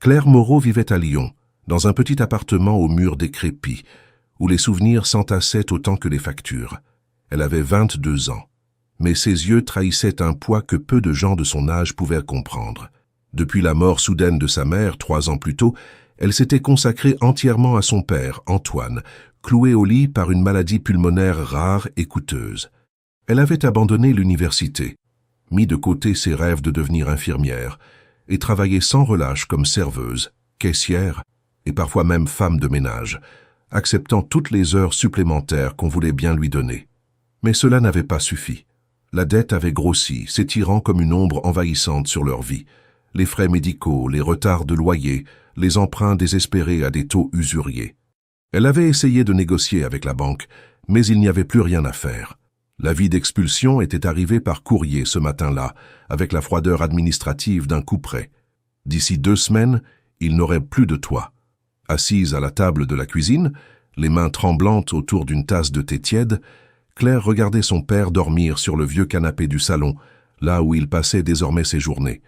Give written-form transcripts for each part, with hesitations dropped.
Claire Moreau vivait à Lyon, dans un petit appartement aux murs décrépits, où les souvenirs s'entassaient autant que les factures. Elle avait 22 ans, mais ses yeux trahissaient un poids que peu de gens de son âge pouvaient comprendre. Depuis la mort soudaine de sa mère, 3 ans plus tôt, elle s'était consacrée entièrement à son père, Antoine, cloué au lit par une maladie pulmonaire rare et coûteuse. Elle avait abandonné l'université, mis de côté ses rêves de devenir infirmière, et travaillé sans relâche comme serveuse, caissière et parfois même femme de ménage, acceptant toutes les heures supplémentaires qu'on voulait bien lui donner. Mais cela n'avait pas suffi. La dette avait grossi, s'étirant comme une ombre envahissante sur leur vie. Les frais médicaux, les retards de loyer, les emprunts désespérés à des taux usuriers. Elle avait essayé de négocier avec la banque, mais il n'y avait plus rien à faire. L'avis d'expulsion était arrivé par courrier ce matin-là, avec la froideur administrative d'un couperet. D'ici 2 semaines, il n'aurait plus de toit. Assise à la table de la cuisine, les mains tremblantes autour d'une tasse de thé tiède, Claire regardait son père dormir sur le vieux canapé du salon, là où il passait désormais ses journées.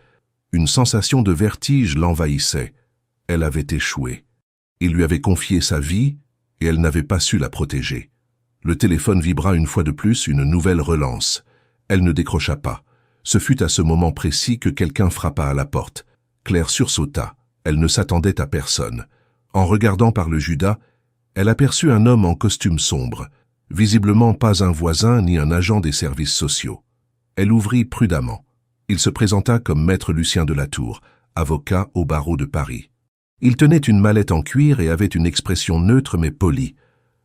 Une sensation de vertige l'envahissait. Elle avait échoué. Il lui avait confié sa vie et elle n'avait pas su la protéger. Le téléphone vibra une fois de plus, une nouvelle relance. Elle ne décrocha pas. Ce fut à ce moment précis que quelqu'un frappa à la porte. Claire sursauta. Elle ne s'attendait à personne. En regardant par le Judas, elle aperçut un homme en costume sombre, visiblement pas un voisin ni un agent des services sociaux. Elle ouvrit prudemment. Il se présenta comme maître Lucien de la Tour, avocat au barreau de Paris. Il tenait une mallette en cuir et avait une expression neutre mais polie.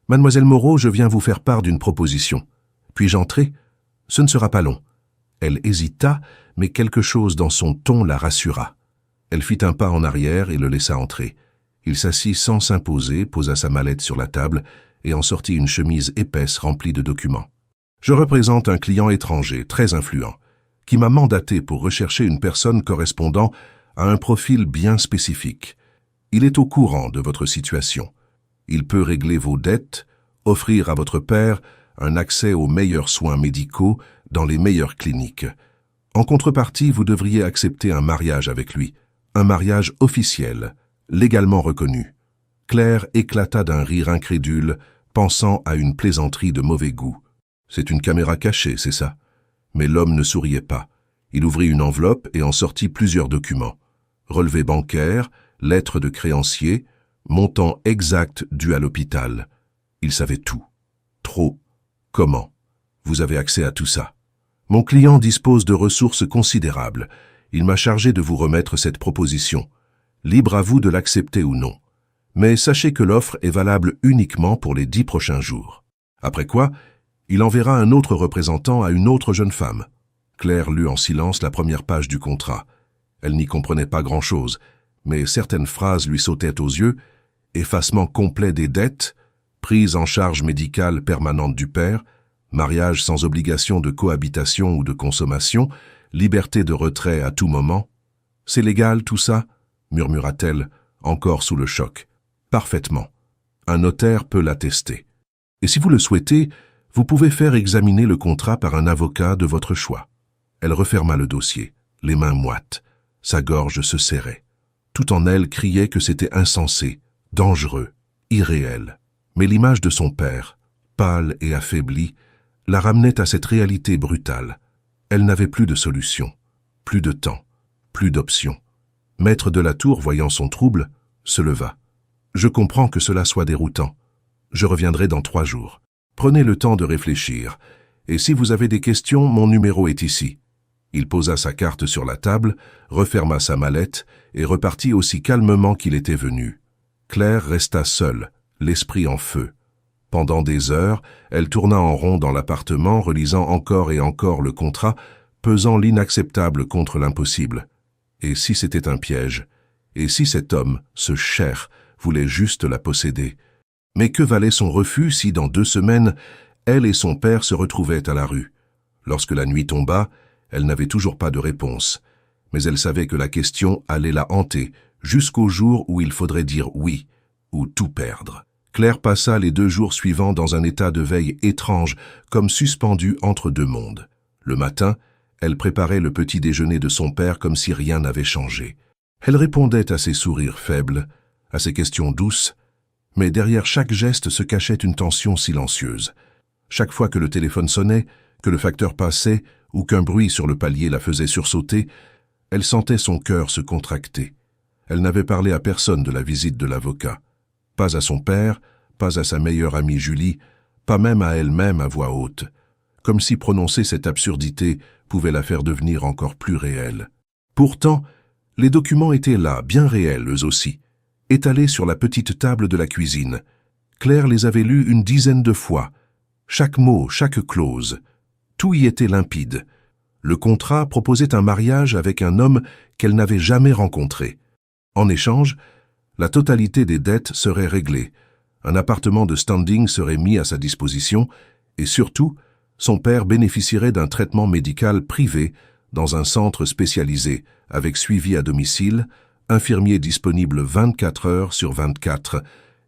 « Mademoiselle Moreau, je viens vous faire part d'une proposition. Puis-je entrer ? Ce ne sera pas long. » Elle hésita, mais quelque chose dans son ton la rassura. Elle fit un pas en arrière et le laissa entrer. Il s'assit sans s'imposer, posa sa mallette sur la table et en sortit une chemise épaisse remplie de documents. « Je représente un client étranger, très influent, qui m'a mandaté pour rechercher une personne correspondant à un profil bien spécifique. Il est au courant de votre situation. Il peut régler vos dettes, offrir à votre père un accès aux meilleurs soins médicaux dans les meilleures cliniques. En contrepartie, vous devriez accepter un mariage avec lui, un mariage officiel, légalement reconnu. » Claire éclata d'un rire incrédule, pensant à une plaisanterie de mauvais goût. « C'est une caméra cachée, c'est ça ?» Mais l'homme ne souriait pas. Il ouvrit une enveloppe et en sortit plusieurs documents. Relevé bancaire, lettre de créancier, montant exact dû à l'hôpital. Il savait tout. Trop. Comment? Vous avez accès à tout ça. Mon client dispose de ressources considérables. Il m'a chargé de vous remettre cette proposition. Libre à vous de l'accepter ou non. Mais sachez que l'offre est valable uniquement pour les 10 prochains jours. Après quoi, il enverra un autre représentant à une autre jeune femme. Claire lut en silence la première page du contrat. Elle n'y comprenait pas grand-chose, mais certaines phrases lui sautaient aux yeux. Effacement complet des dettes, prise en charge médicale permanente du père, mariage sans obligation de cohabitation ou de consommation, liberté de retrait à tout moment. « C'est légal tout ça ?» murmura-t-elle, encore sous le choc. « Parfaitement. Un notaire peut l'attester. Et si vous le souhaitez, vous pouvez faire examiner le contrat par un avocat de votre choix. » Elle referma le dossier, les mains moites. Sa gorge se serrait. Tout en elle criait que c'était insensé, dangereux, irréel. Mais l'image de son père, pâle et affaibli, la ramenait à cette réalité brutale. Elle n'avait plus de solution, plus de temps, plus d'options. Maître de la Tour, voyant son trouble, se leva. « Je comprends que cela soit déroutant. Je reviendrai dans 3 jours. Prenez le temps de réfléchir. Et si vous avez des questions, mon numéro est ici. » Il posa sa carte sur la table, referma sa mallette et repartit aussi calmement qu'il était venu. Claire resta seule, l'esprit en feu. Pendant des heures, elle tourna en rond dans l'appartement, relisant encore et encore le contrat, pesant l'inacceptable contre l'impossible. Et si c'était un piège? Et si cet homme, ce Cher, voulait juste la posséder? Mais que valait son refus si, dans 2 semaines, elle et son père se retrouvaient à la rue? Lorsque la nuit tomba, elle n'avait toujours pas de réponse. Mais elle savait que la question allait la hanter, jusqu'au jour où il faudrait dire oui, ou tout perdre. Claire passa les 2 jours suivants dans un état de veille étrange, comme suspendue entre 2 mondes. Le matin, elle préparait le petit déjeuner de son père comme si rien n'avait changé. Elle répondait à ses sourires faibles, à ses questions douces, mais derrière chaque geste se cachait une tension silencieuse. Chaque fois que le téléphone sonnait, que le facteur passait ou qu'un bruit sur le palier la faisait sursauter, elle sentait son cœur se contracter. Elle n'avait parlé à personne de la visite de l'avocat. Pas à son père, pas à sa meilleure amie Julie, pas même à elle-même à voix haute, comme si prononcer cette absurdité pouvait la faire devenir encore plus réelle. Pourtant, les documents étaient là, bien réels eux aussi, étalés sur la petite table de la cuisine. Claire les avait lus une dizaine de fois. Chaque mot, chaque clause. Tout y était limpide. Le contrat proposait un mariage avec un homme qu'elle n'avait jamais rencontré. En échange, la totalité des dettes serait réglée, un appartement de standing serait mis à sa disposition et surtout, son père bénéficierait d'un traitement médical privé dans un centre spécialisé avec suivi à domicile, infirmier disponible 24 heures sur 24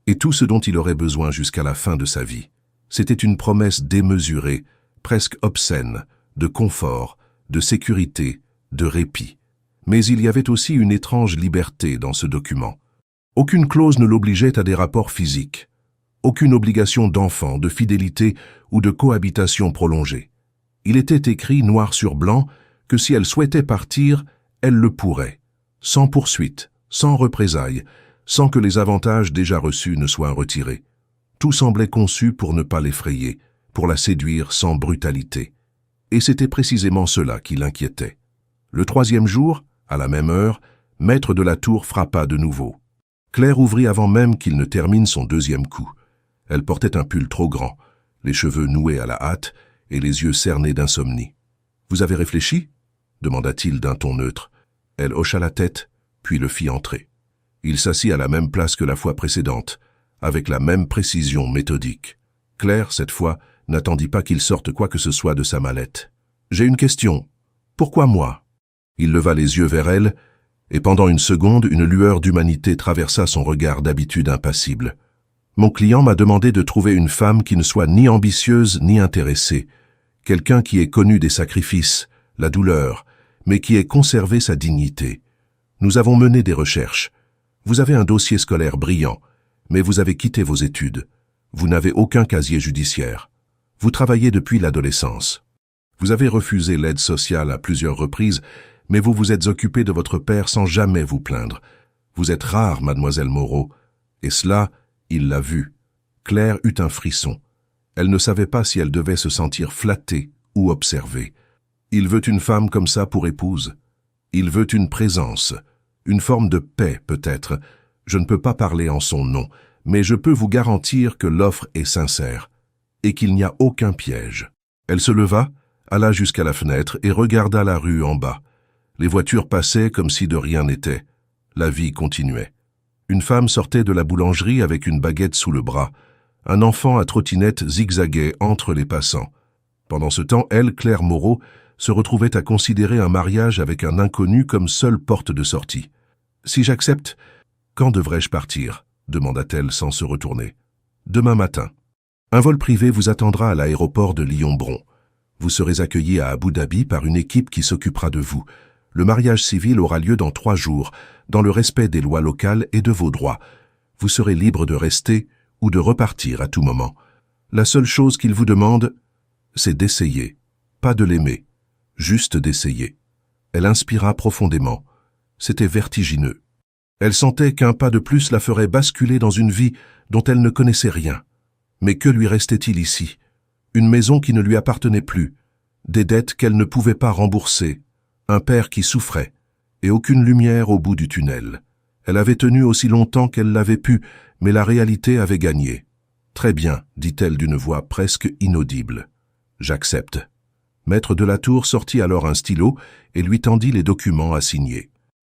et tout ce dont il aurait besoin jusqu'à la fin de sa vie. C'était une promesse démesurée, presque obscène, de confort, de sécurité, de répit. Mais il y avait aussi une étrange liberté dans ce document. Aucune clause ne l'obligeait à des rapports physiques, aucune obligation d'enfant, de fidélité ou de cohabitation prolongée. Il était écrit noir sur blanc que si elle souhaitait partir, elle le pourrait, sans poursuite, sans représailles, sans que les avantages déjà reçus ne soient retirés. Tout semblait conçu pour ne pas l'effrayer, pour la séduire sans brutalité. Et c'était précisément cela qui l'inquiétait. Le troisième jour, à la même heure, Maître de la Tour frappa de nouveau. Claire ouvrit avant même qu'il ne termine son deuxième coup. Elle portait un pull trop grand, les cheveux noués à la hâte et les yeux cernés d'insomnie. « Vous avez réfléchi » demanda-t-il d'un ton neutre. Elle hocha la tête, puis le fit entrer. Il s'assit à la même place que la fois précédente, avec la même précision méthodique. Claire, cette fois, n'attendit pas qu'il sorte quoi que ce soit de sa mallette. « J'ai une question. Pourquoi moi ?» Il leva les yeux vers elle, et pendant une seconde, une lueur d'humanité traversa son regard d'habitude impassible. « Mon client m'a demandé de trouver une femme qui ne soit ni ambitieuse ni intéressée, quelqu'un qui ait connu des sacrifices, la douleur, mais qui ait conservé sa dignité. Nous avons mené des recherches. Vous avez un dossier scolaire brillant, mais vous avez quitté vos études. Vous n'avez aucun casier judiciaire. Vous travaillez depuis l'adolescence. Vous avez refusé l'aide sociale à plusieurs reprises, mais vous vous êtes occupé de votre père sans jamais vous plaindre. Vous êtes rare, mademoiselle Moreau. Et cela, il l'a vu. Claire eut un frisson. Elle ne savait pas si elle devait se sentir flattée ou observée. Il veut une femme comme ça pour épouse. Il veut une présence, une forme de paix peut-être. Je ne peux pas parler en son nom, mais je peux vous garantir que l'offre est sincère et qu'il n'y a aucun piège. Elle se leva, alla jusqu'à la fenêtre et regarda la rue en bas. Les voitures passaient comme si de rien n'était. La vie continuait. Une femme sortait de la boulangerie avec une baguette sous le bras. Un enfant à trottinette zigzaguait entre les passants. Pendant ce temps, elle, Claire Moreau, se retrouvait à considérer un mariage avec un inconnu comme seule porte de sortie. « Si j'accepte, quand devrais-je partir ?» demanda-t-elle sans se retourner. « Demain matin. Un vol privé vous attendra à l'aéroport de Lyon-Bron. Vous serez accueilli à Abu Dhabi par une équipe qui s'occupera de vous. Le mariage civil aura lieu dans 3 jours, dans le respect des lois locales et de vos droits. Vous serez libre de rester ou de repartir à tout moment. La seule chose qu'il vous demande, c'est d'essayer, pas de l'aimer, juste d'essayer. » Elle inspira profondément. C'était vertigineux. Elle sentait qu'un pas de plus la ferait basculer dans une vie dont elle ne connaissait rien. Mais que lui restait-il ici? Une maison qui ne lui appartenait plus, des dettes qu'elle ne pouvait pas rembourser, un père qui souffrait, et aucune lumière au bout du tunnel. Elle avait tenu aussi longtemps qu'elle l'avait pu, mais la réalité avait gagné. « Très bien, » dit-elle d'une voix presque inaudible. « J'accepte. » Maître de la Tour sortit alors un stylo et lui tendit les documents à signer.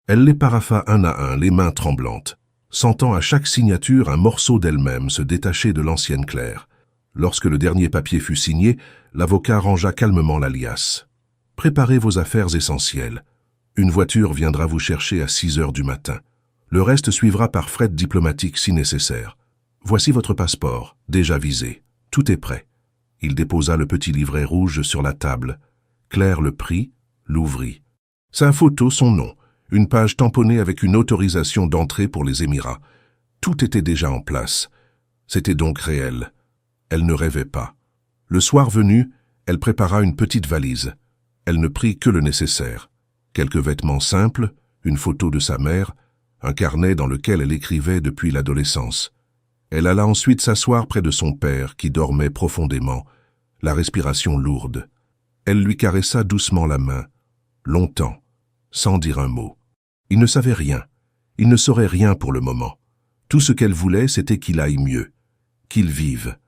Elle les parapha un à un, les mains tremblantes, sentant à chaque signature un morceau d'elle-même se détacher de l'ancienne Claire. Lorsque le dernier papier fut signé, l'avocat rangea calmement la liasse. « Préparez vos affaires essentielles. Une voiture viendra vous chercher à 6 heures du matin. Le reste suivra par fret diplomatique si nécessaire. Voici votre passeport, déjà visé. Tout est prêt. » Il déposa le petit livret rouge sur la table. Claire le prit, l'ouvrit. Sa photo, son nom, une page tamponnée avec une autorisation d'entrée pour les Émirats. Tout était déjà en place. C'était donc réel. Elle ne rêvait pas. Le soir venu, elle prépara une petite valise. Elle ne prit que le nécessaire. Quelques vêtements simples, une photo de sa mère, un carnet dans lequel elle écrivait depuis l'adolescence. Elle alla ensuite s'asseoir près de son père qui dormait profondément, la respiration lourde. Elle lui caressa doucement la main, longtemps, sans dire un mot. Il ne savait rien, il ne saurait rien pour le moment. Tout ce qu'elle voulait, c'était qu'il aille mieux, qu'il vive.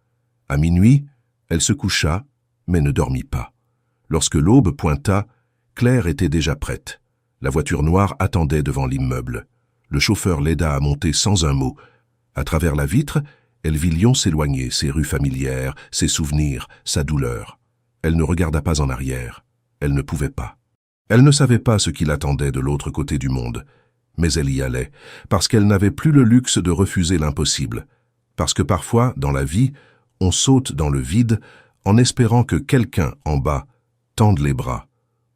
À minuit, elle se coucha, mais ne dormit pas. Lorsque l'aube pointa, Claire était déjà prête. La voiture noire attendait devant l'immeuble. Le chauffeur l'aida à monter sans un mot. À travers la vitre, elle vit Lyon s'éloigner, ses rues familières, ses souvenirs, sa douleur. Elle ne regarda pas en arrière. Elle ne pouvait pas. Elle ne savait pas ce qui l'attendait de l'autre côté du monde. Mais elle y allait, parce qu'elle n'avait plus le luxe de refuser l'impossible. Parce que parfois, dans la vie, on saute dans le vide en espérant que quelqu'un, en bas, tende les bras.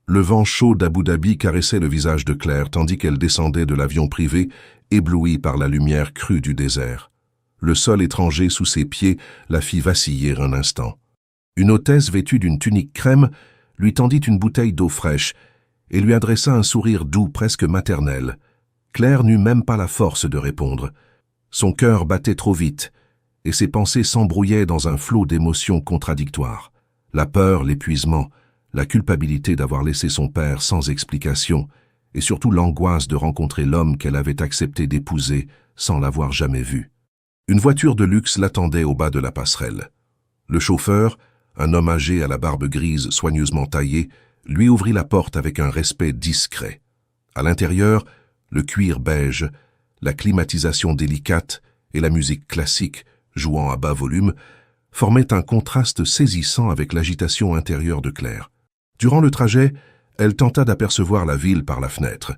Le vent chaud d'Abu Dhabi caressait le visage de Claire tandis qu'elle descendait de l'avion privé, éblouie par la lumière crue du désert. Le sol étranger sous ses pieds la fit vaciller un instant. Une hôtesse vêtue d'une tunique crème lui tendit une bouteille d'eau fraîche et lui adressa un sourire doux, presque maternel. Claire n'eut même pas la force de répondre. Son cœur battait trop vite, et ses pensées s'embrouillaient dans un flot d'émotions contradictoires. La peur, l'épuisement, la culpabilité d'avoir laissé son père sans explication, et surtout l'angoisse de rencontrer l'homme qu'elle avait accepté d'épouser sans l'avoir jamais vu. Une voiture de luxe l'attendait au bas de la passerelle. Le chauffeur, un homme âgé à la barbe grise soigneusement taillée, lui ouvrit la porte avec un respect discret. À l'intérieur, le cuir beige, la climatisation délicate et la musique classique, jouant à bas volume, formaient un contraste saisissant avec l'agitation intérieure de Claire. Durant le trajet, elle tenta d'apercevoir la ville par la fenêtre.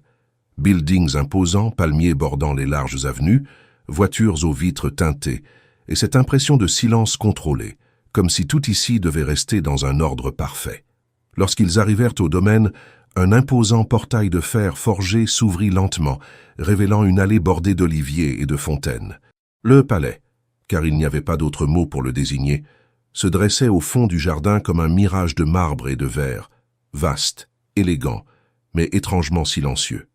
Buildings imposants, palmiers bordant les larges avenues, voitures aux vitres teintées, et cette impression de silence contrôlé, comme si tout ici devait rester dans un ordre parfait. Lorsqu'ils arrivèrent au domaine, un imposant portail de fer forgé s'ouvrit lentement, révélant une allée bordée d'oliviers et de fontaines. Le palais, car il n'y avait pas d'autre mot pour le désigner, se dressait au fond du jardin comme un mirage de marbre et de verre, vaste, élégant, mais étrangement silencieux.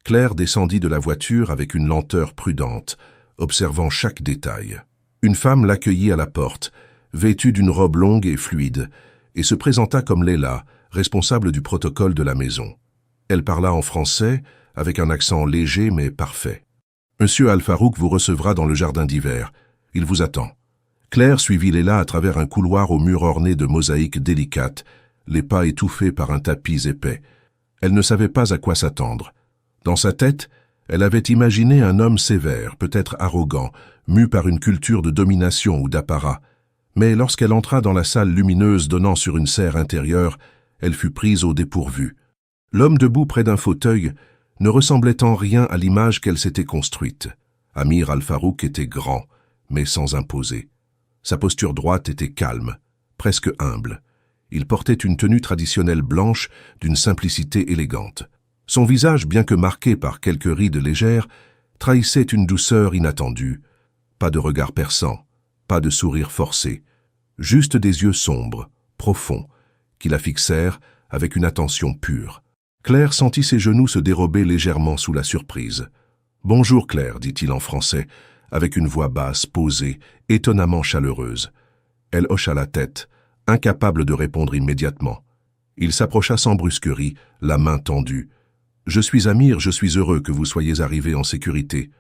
Claire descendit de la voiture avec une lenteur prudente, observant chaque détail. Une femme l'accueillit à la porte, vêtue d'une robe longue et fluide, et se présenta comme Leila, responsable du protocole de la maison. Elle parla en français, avec un accent léger mais parfait. « Monsieur Al-Farouk vous recevra dans le jardin d'hiver. Il vous attend. » Claire suivit Leila à travers un couloir aux murs ornés de mosaïques délicates, les pas étouffés par un tapis épais. Elle ne savait pas à quoi s'attendre. Dans sa tête, elle avait imaginé un homme sévère, peut-être arrogant, mu par une culture de domination ou d'apparat. Mais lorsqu'elle entra dans la salle lumineuse donnant sur une serre intérieure, elle fut prise au dépourvu. L'homme debout près d'un fauteuil ne ressemblait en rien à l'image qu'elle s'était construite. Amir Al-Farouk était grand, mais sans imposer. Sa posture droite était calme, presque humble. Il portait une tenue traditionnelle blanche d'une simplicité élégante. Son visage, bien que marqué par quelques rides légères, trahissait une douceur inattendue. Pas de regard perçant, pas de sourire forcé, juste des yeux sombres, profonds, qui la fixèrent avec une attention pure. Claire sentit ses genoux se dérober légèrement sous la surprise. « Bonjour Claire », dit-il en français, avec une voix basse, posée, étonnamment chaleureuse. Elle hocha la tête, incapable de répondre immédiatement. Il s'approcha sans brusquerie, la main tendue. « Je suis Amir, je suis heureux que vous soyez arrivé en sécurité. »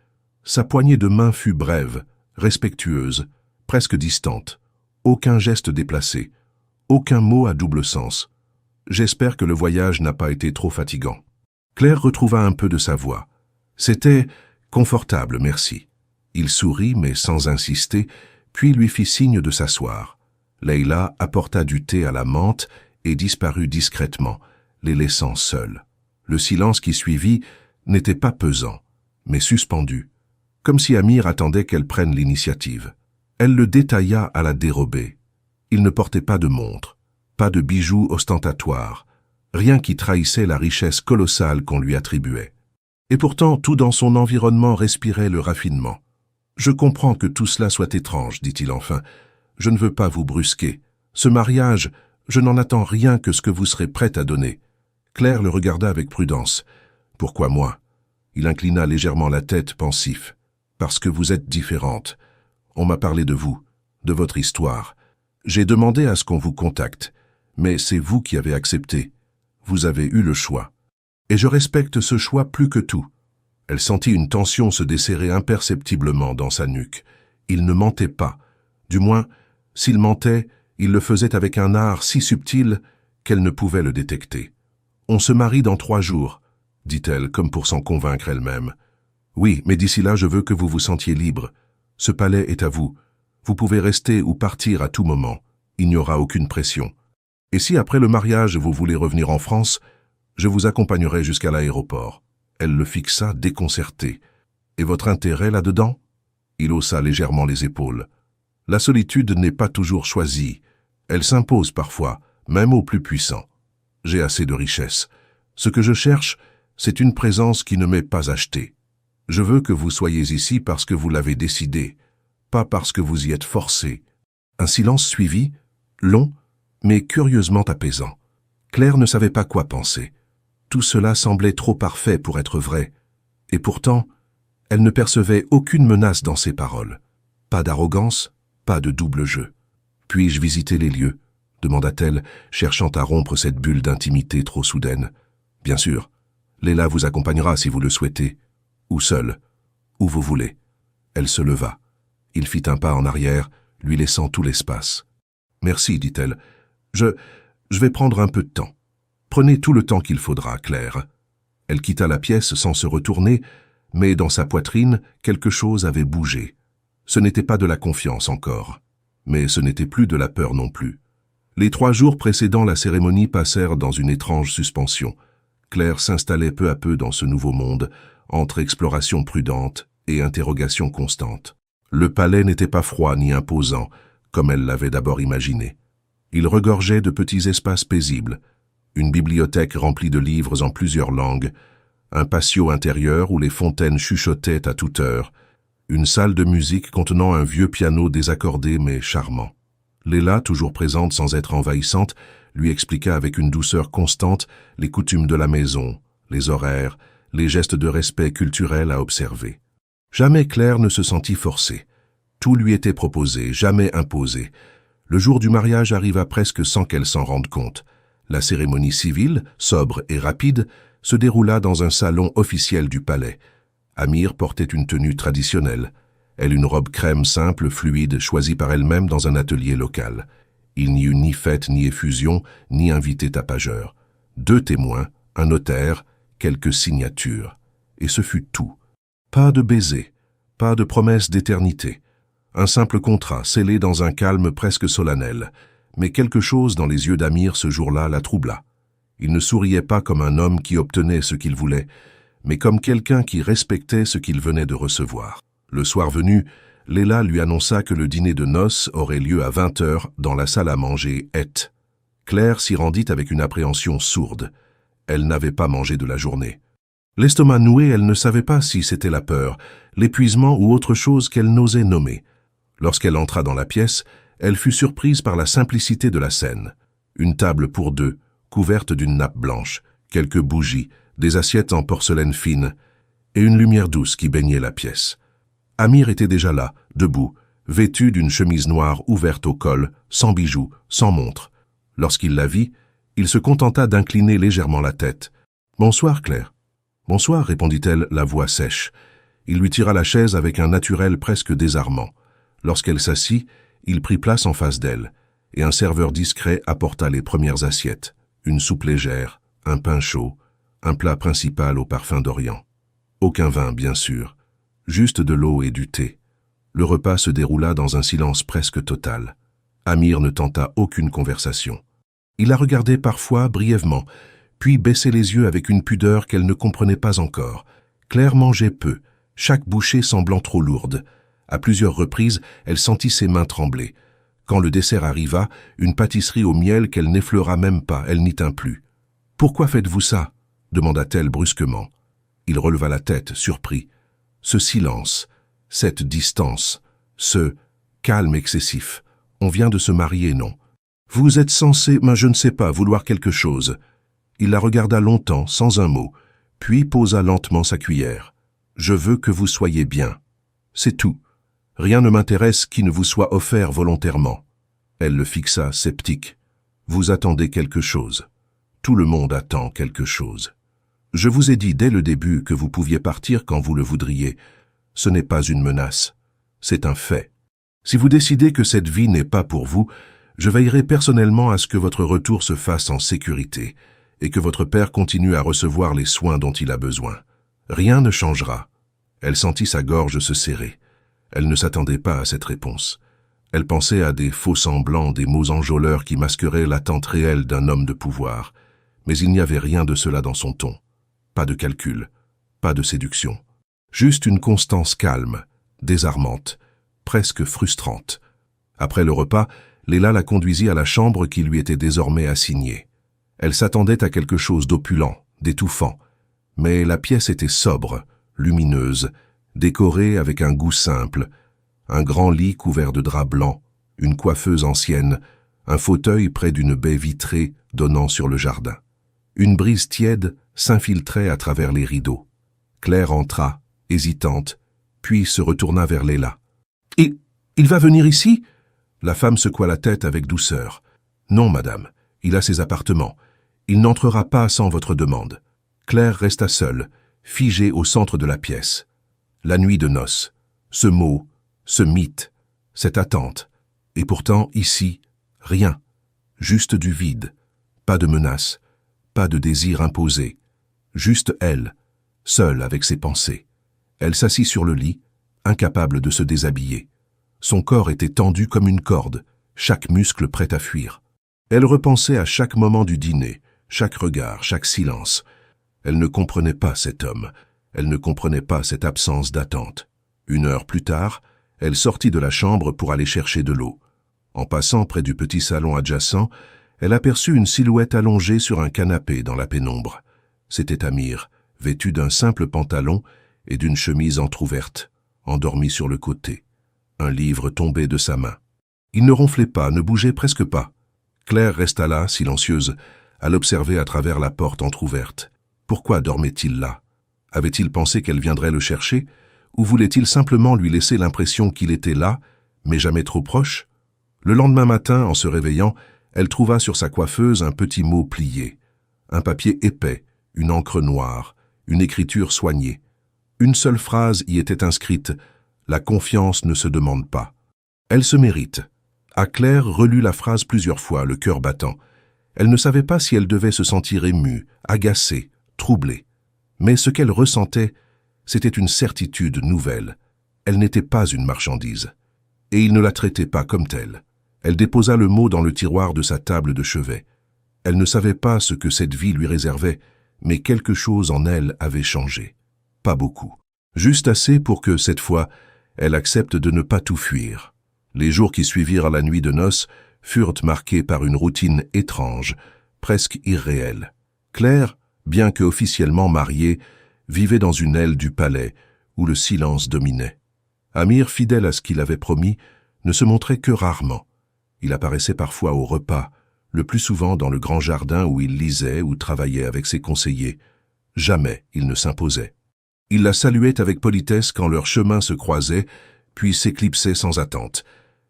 Sa poignée de main fut brève, respectueuse, presque distante. Aucun geste déplacé, aucun mot à double sens. « J'espère que le voyage n'a pas été trop fatigant. » Claire retrouva un peu de sa voix. C'était « confortable, merci ». Il sourit, mais sans insister, puis lui fit signe de s'asseoir. Leila apporta du thé à la menthe et disparut discrètement, les laissant seuls. Le silence qui suivit n'était pas pesant, mais suspendu, comme si Amir attendait qu'elle prenne l'initiative. Elle le détailla à la dérobée. Il ne portait pas de montre, pas de bijoux ostentatoires, rien qui trahissait la richesse colossale qu'on lui attribuait. Et pourtant, tout dans son environnement respirait le raffinement. « Je comprends que tout cela soit étrange, dit-il enfin. Je ne veux pas vous brusquer. Ce mariage, je n'en attends rien que ce que vous serez prête à donner. » Claire le regarda avec prudence. « Pourquoi moi ?» Il inclina légèrement la tête, pensif. « Parce que vous êtes différente. On m'a parlé de vous, de votre histoire. J'ai demandé à ce qu'on vous contacte, mais c'est vous qui avez accepté. Vous avez eu le choix. Et je respecte ce choix plus que tout. » Elle sentit une tension se desserrer imperceptiblement dans sa nuque. Il ne mentait pas. Du moins, s'il mentait, il le faisait avec un art si subtil qu'elle ne pouvait le détecter. « On se marie dans 3 jours, » dit-elle, comme pour s'en convaincre elle-même. « Oui, mais d'ici là, je veux que vous vous sentiez libre. Ce palais est à vous. Vous pouvez rester ou partir à tout moment. Il n'y aura aucune pression. Et si après le mariage vous voulez revenir en France, je vous accompagnerai jusqu'à l'aéroport. » Elle le fixa, déconcertée. « Et votre intérêt là-dedans » Il haussa légèrement les épaules. « La solitude n'est pas toujours choisie. Elle s'impose parfois, même aux plus puissants. J'ai assez de richesses. Ce que je cherche, c'est une présence qui ne m'est pas achetée. Je veux que vous soyez ici parce que vous l'avez décidé, pas parce que vous y êtes forcé. » Un silence suivit, long, mais curieusement apaisant. Claire ne savait pas quoi penser. Tout cela semblait trop parfait pour être vrai. Et pourtant, elle ne percevait aucune menace dans ses paroles. Pas d'arrogance, pas de double jeu. « Puis-je visiter les lieux ?» demanda-t-elle, cherchant à rompre cette bulle d'intimité trop soudaine. « Bien sûr. Léla vous accompagnera si vous le souhaitez. Ou seule. Où vous voulez. » Elle se leva. Il fit un pas en arrière, lui laissant tout l'espace. « Merci, dit-elle. Je vais prendre un peu de temps. Prenez tout le temps qu'il faudra, Claire. » Elle quitta la pièce sans se retourner, mais dans sa poitrine, quelque chose avait bougé. Ce n'était pas de la confiance encore, mais ce n'était plus de la peur non plus. Les 3 jours précédant la cérémonie passèrent dans une étrange suspension. Claire s'installait peu à peu dans ce nouveau monde, entre exploration prudente et interrogation constante. Le palais n'était pas froid ni imposant, comme elle l'avait d'abord imaginé. Il regorgeait de petits espaces paisibles, une bibliothèque remplie de livres en plusieurs langues, un patio intérieur où les fontaines chuchotaient à toute heure, une salle de musique contenant un vieux piano désaccordé mais charmant. Léla, toujours présente sans être envahissante, lui expliqua avec une douceur constante les coutumes de la maison, les horaires, les gestes de respect culturel à observer. Jamais Claire ne se sentit forcée. Tout lui était proposé, jamais imposé. Le jour du mariage arriva presque sans qu'elle s'en rende compte. La cérémonie civile, sobre et rapide, se déroula dans un salon officiel du palais. Amir portait une tenue traditionnelle. Elle une robe crème simple, fluide, choisie par elle-même dans un atelier local. Il n'y eut ni fête, ni effusion, ni invité tapageur. 2 témoins, un notaire, quelques signatures. Et ce fut tout. Pas de baiser, pas de promesse d'éternité. Un simple contrat scellé dans un calme presque solennel. Mais quelque chose dans les yeux d'Amir ce jour-là la troubla. Il ne souriait pas comme un homme qui obtenait ce qu'il voulait, mais comme quelqu'un qui respectait ce qu'il venait de recevoir. Le soir venu, Léla lui annonça que le dîner de noces aurait lieu à 20h dans la salle à manger Het. Claire s'y rendit avec une appréhension sourde. Elle n'avait pas mangé de la journée. L'estomac noué, elle ne savait pas si c'était la peur, l'épuisement ou autre chose qu'elle n'osait nommer. Lorsqu'elle entra dans la pièce, elle fut surprise par la simplicité de la scène. Une table pour 2, couverte d'une nappe blanche, quelques bougies, des assiettes en porcelaine fine, et une lumière douce qui baignait la pièce. Amir était déjà là, debout, vêtu d'une chemise noire ouverte au col, sans bijoux, sans montre. Lorsqu'il la vit, il se contenta d'incliner légèrement la tête. « Bonsoir, Claire. »« Bonsoir, » répondit-elle, la voix sèche. Il lui tira la chaise avec un naturel presque désarmant. Lorsqu'elle s'assit, il prit place en face d'elle, et un serveur discret apporta les premières assiettes, une soupe légère, un pain chaud, un plat principal au parfum d'Orient. Aucun vin, bien sûr, juste de l'eau et du thé. Le repas se déroula dans un silence presque total. Amir ne tenta aucune conversation. Il la regardait parfois brièvement, puis baissait les yeux avec une pudeur qu'elle ne comprenait pas encore. Claire mangeait peu, chaque bouchée semblant trop lourde. À plusieurs reprises, elle sentit ses mains trembler. Quand le dessert arriva, une pâtisserie au miel qu'elle n'effleura même pas, elle n'y tint plus. « Pourquoi faites-vous ça » demanda-t-elle brusquement. Il releva la tête, surpris. Ce silence, cette distance, ce calme excessif. On vient de se marier, non? Vous êtes censé, je ne sais pas, vouloir quelque chose. Il la regarda longtemps, sans un mot, puis posa lentement sa cuillère. Je veux que vous soyez bien. C'est tout. Rien ne m'intéresse qui ne vous soit offert volontairement. Elle le fixa, sceptique. Vous attendez quelque chose. Tout le monde attend quelque chose. Je vous ai dit dès le début que vous pouviez partir quand vous le voudriez. Ce n'est pas une menace. C'est un fait. Si vous décidez que cette vie n'est pas pour vous, je veillerai personnellement à ce que votre retour se fasse en sécurité et que votre père continue à recevoir les soins dont il a besoin. Rien ne changera. Elle sentit sa gorge se serrer. Elle ne s'attendait pas à cette réponse. Elle pensait à des faux semblants, des mots enjôleurs qui masqueraient l'attente réelle d'un homme de pouvoir. Mais il n'y avait rien de cela dans son ton. Pas de calcul, pas de séduction. Juste une constance calme, désarmante, presque frustrante. Après le repas, Léla la conduisit à la chambre qui lui était désormais assignée. Elle s'attendait à quelque chose d'opulent, d'étouffant, mais la pièce était sobre, lumineuse, décorée avec un goût simple, un grand lit couvert de drap blanc, une coiffeuse ancienne, un fauteuil près d'une baie vitrée donnant sur le jardin. Une brise tiède s'infiltrait à travers les rideaux. Claire entra, hésitante, puis se retourna vers Léla. « Et il va venir ici ?» La femme secoua la tête avec douceur. « Non, madame, il a ses appartements. Il n'entrera pas sans votre demande. » Claire resta seule, figée au centre de la pièce. La nuit de noces, ce mot, ce mythe, cette attente. Et pourtant, ici, rien. Juste du vide. Pas de menace, pas de désir imposé. Juste elle, seule avec ses pensées. Elle s'assit sur le lit, incapable de se déshabiller. Son corps était tendu comme une corde, chaque muscle prêt à fuir. Elle repensait à chaque moment du dîner, chaque regard, chaque silence. Elle ne comprenait pas cet homme, elle ne comprenait pas cette absence d'attente. 1 heure plus tard, elle sortit de la chambre pour aller chercher de l'eau. En passant près du petit salon adjacent, elle aperçut une silhouette allongée sur un canapé dans la pénombre. C'était Amir, vêtu d'un simple pantalon et d'une chemise entr'ouverte, endormi sur le côté. Un livre tombait de sa main. Il ne ronflait pas, ne bougeait presque pas. Claire resta là, silencieuse, à l'observer à travers la porte entr'ouverte. Pourquoi dormait-il là? Avait-il pensé qu'elle viendrait le chercher? Ou voulait-il simplement lui laisser l'impression qu'il était là, mais jamais trop proche? Le lendemain matin, en se réveillant, elle trouva sur sa coiffeuse un petit mot plié. Un papier épais, une encre noire, une écriture soignée. Une seule phrase y était inscrite. La confiance ne se demande pas. Elle se mérite. À Claire relut la phrase plusieurs fois, le cœur battant. Elle ne savait pas si elle devait se sentir émue, agacée, troublée. Mais ce qu'elle ressentait, c'était une certitude nouvelle. Elle n'était pas une marchandise. Et il ne la traitait pas comme telle. Elle déposa le mot dans le tiroir de sa table de chevet. Elle ne savait pas ce que cette vie lui réservait, mais quelque chose en elle avait changé. Pas beaucoup. Juste assez pour que, cette fois, elle accepte de ne pas tout fuir. Les jours qui suivirent la nuit de noces furent marqués par une routine étrange, presque irréelle. Claire, bien que officiellement mariée, vivait dans une aile du palais où le silence dominait. Amir, fidèle à ce qu'il avait promis, ne se montrait que rarement. Il apparaissait parfois au repas, le plus souvent dans le grand jardin où il lisait ou travaillait avec ses conseillers. Jamais il ne s'imposait. Il la saluait avec politesse quand leurs chemins se croisaient, puis s'éclipsaient sans attente.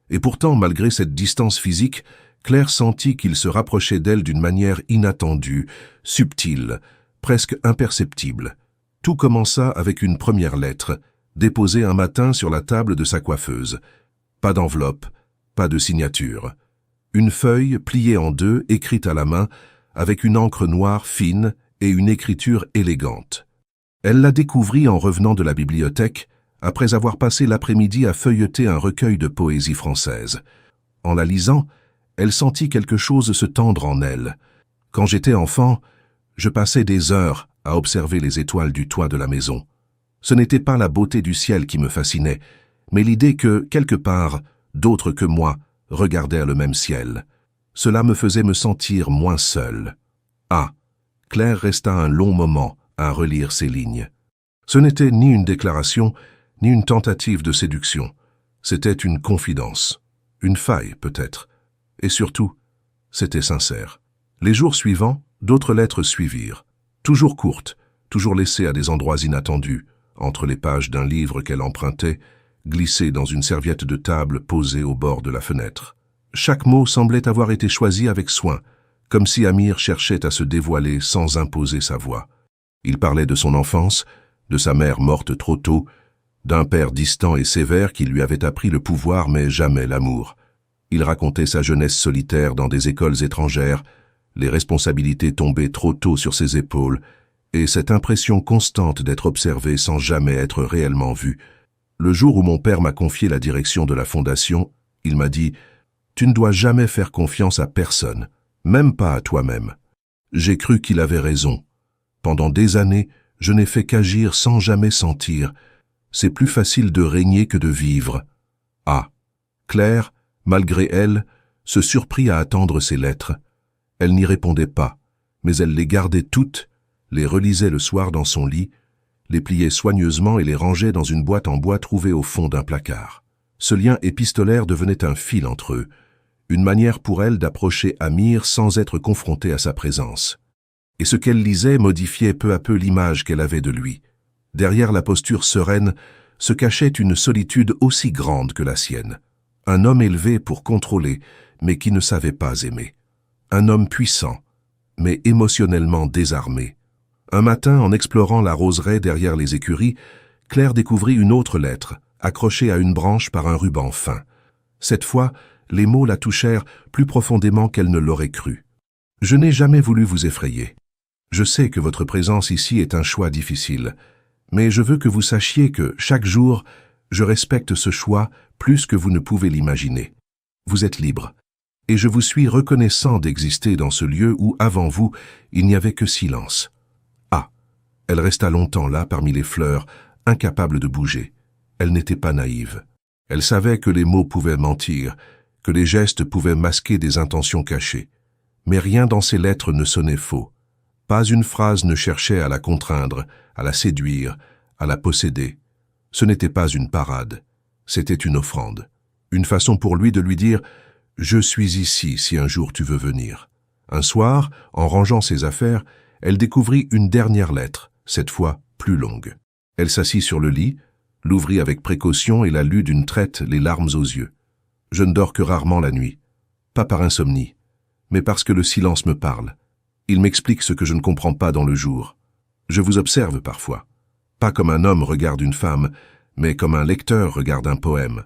Et pourtant, malgré cette distance physique, Claire sentit qu'il se rapprochait d'elle d'une manière inattendue, subtile, presque imperceptible. Tout commença avec une première lettre, déposée un matin sur la table de sa coiffeuse. Pas d'enveloppe, pas de signature. Une feuille pliée en deux, écrite à la main, avec une encre noire fine et une écriture élégante. Elle la découvrit en revenant de la bibliothèque, après avoir passé l'après-midi à feuilleter un recueil de poésie française. En la lisant, elle sentit quelque chose se tendre en elle. Quand j'étais enfant, je passais des heures à observer les étoiles du toit de la maison. Ce n'était pas la beauté du ciel qui me fascinait, mais l'idée que, quelque part, d'autres que moi regardèrent le même ciel. Cela me faisait me sentir moins seule. Ah, Claire resta un long moment à relire ces lignes. Ce n'était ni une déclaration, ni une tentative de séduction. C'était une confidence, une faille peut-être, et surtout, c'était sincère. Les jours suivants, d'autres lettres suivirent, toujours courtes, toujours laissées à des endroits inattendus, entre les pages d'un livre qu'elle empruntait, glissées dans une serviette de table posée au bord de la fenêtre. Chaque mot semblait avoir été choisi avec soin, comme si Amir cherchait à se dévoiler sans imposer sa voix. Il parlait de son enfance, de sa mère morte trop tôt, d'un père distant et sévère qui lui avait appris le pouvoir mais jamais l'amour. Il racontait sa jeunesse solitaire dans des écoles étrangères, les responsabilités tombées trop tôt sur ses épaules, et cette impression constante d'être observé sans jamais être réellement vu. Le jour où mon père m'a confié la direction de la fondation, il m'a dit « Tu ne dois jamais faire confiance à personne, même pas à toi-même. » J'ai cru qu'il avait raison. Pendant des années, je n'ai fait qu'agir sans jamais sentir. C'est plus facile de régner que de vivre. Ah, Claire, malgré elle, se surprit à attendre ses lettres. Elle n'y répondait pas, mais elle les gardait toutes, les relisait le soir dans son lit, les pliait soigneusement et les rangeait dans une boîte en bois trouvée au fond d'un placard. Ce lien épistolaire devenait un fil entre eux, une manière pour elle d'approcher Amir sans être confrontée à sa présence. Et ce qu'elle lisait modifiait peu à peu l'image qu'elle avait de lui. Derrière la posture sereine se cachait une solitude aussi grande que la sienne. Un homme élevé pour contrôler, mais qui ne savait pas aimer. Un homme puissant, mais émotionnellement désarmé. Un matin, en explorant la roseraie derrière les écuries, Claire découvrit une autre lettre, accrochée à une branche par un ruban fin. Cette fois, les mots la touchèrent plus profondément qu'elle ne l'aurait cru. « Je n'ai jamais voulu vous effrayer. Je sais que votre présence ici est un choix difficile, mais je veux que vous sachiez que, chaque jour, je respecte ce choix plus que vous ne pouvez l'imaginer. Vous êtes libre, et je vous suis reconnaissant d'exister dans ce lieu où, avant vous, il n'y avait que silence. » Ah, elle resta longtemps là, parmi les fleurs, incapable de bouger. Elle n'était pas naïve. Elle savait que les mots pouvaient mentir, que les gestes pouvaient masquer des intentions cachées. Mais rien dans ces lettres ne sonnait faux. Pas une phrase ne cherchait à la contraindre, à la séduire, à la posséder. Ce n'était pas une parade, c'était une offrande. Une façon pour lui de lui dire « Je suis ici si un jour tu veux venir ». Un soir, en rangeant ses affaires, elle découvrit une dernière lettre, cette fois plus longue. Elle s'assit sur le lit, l'ouvrit avec précaution et la lut d'une traite, les larmes aux yeux. « Je ne dors que rarement la nuit, pas par insomnie, mais parce que le silence me parle. Il m'explique ce que je ne comprends pas dans le jour. Je vous observe parfois, pas comme un homme regarde une femme, mais comme un lecteur regarde un poème.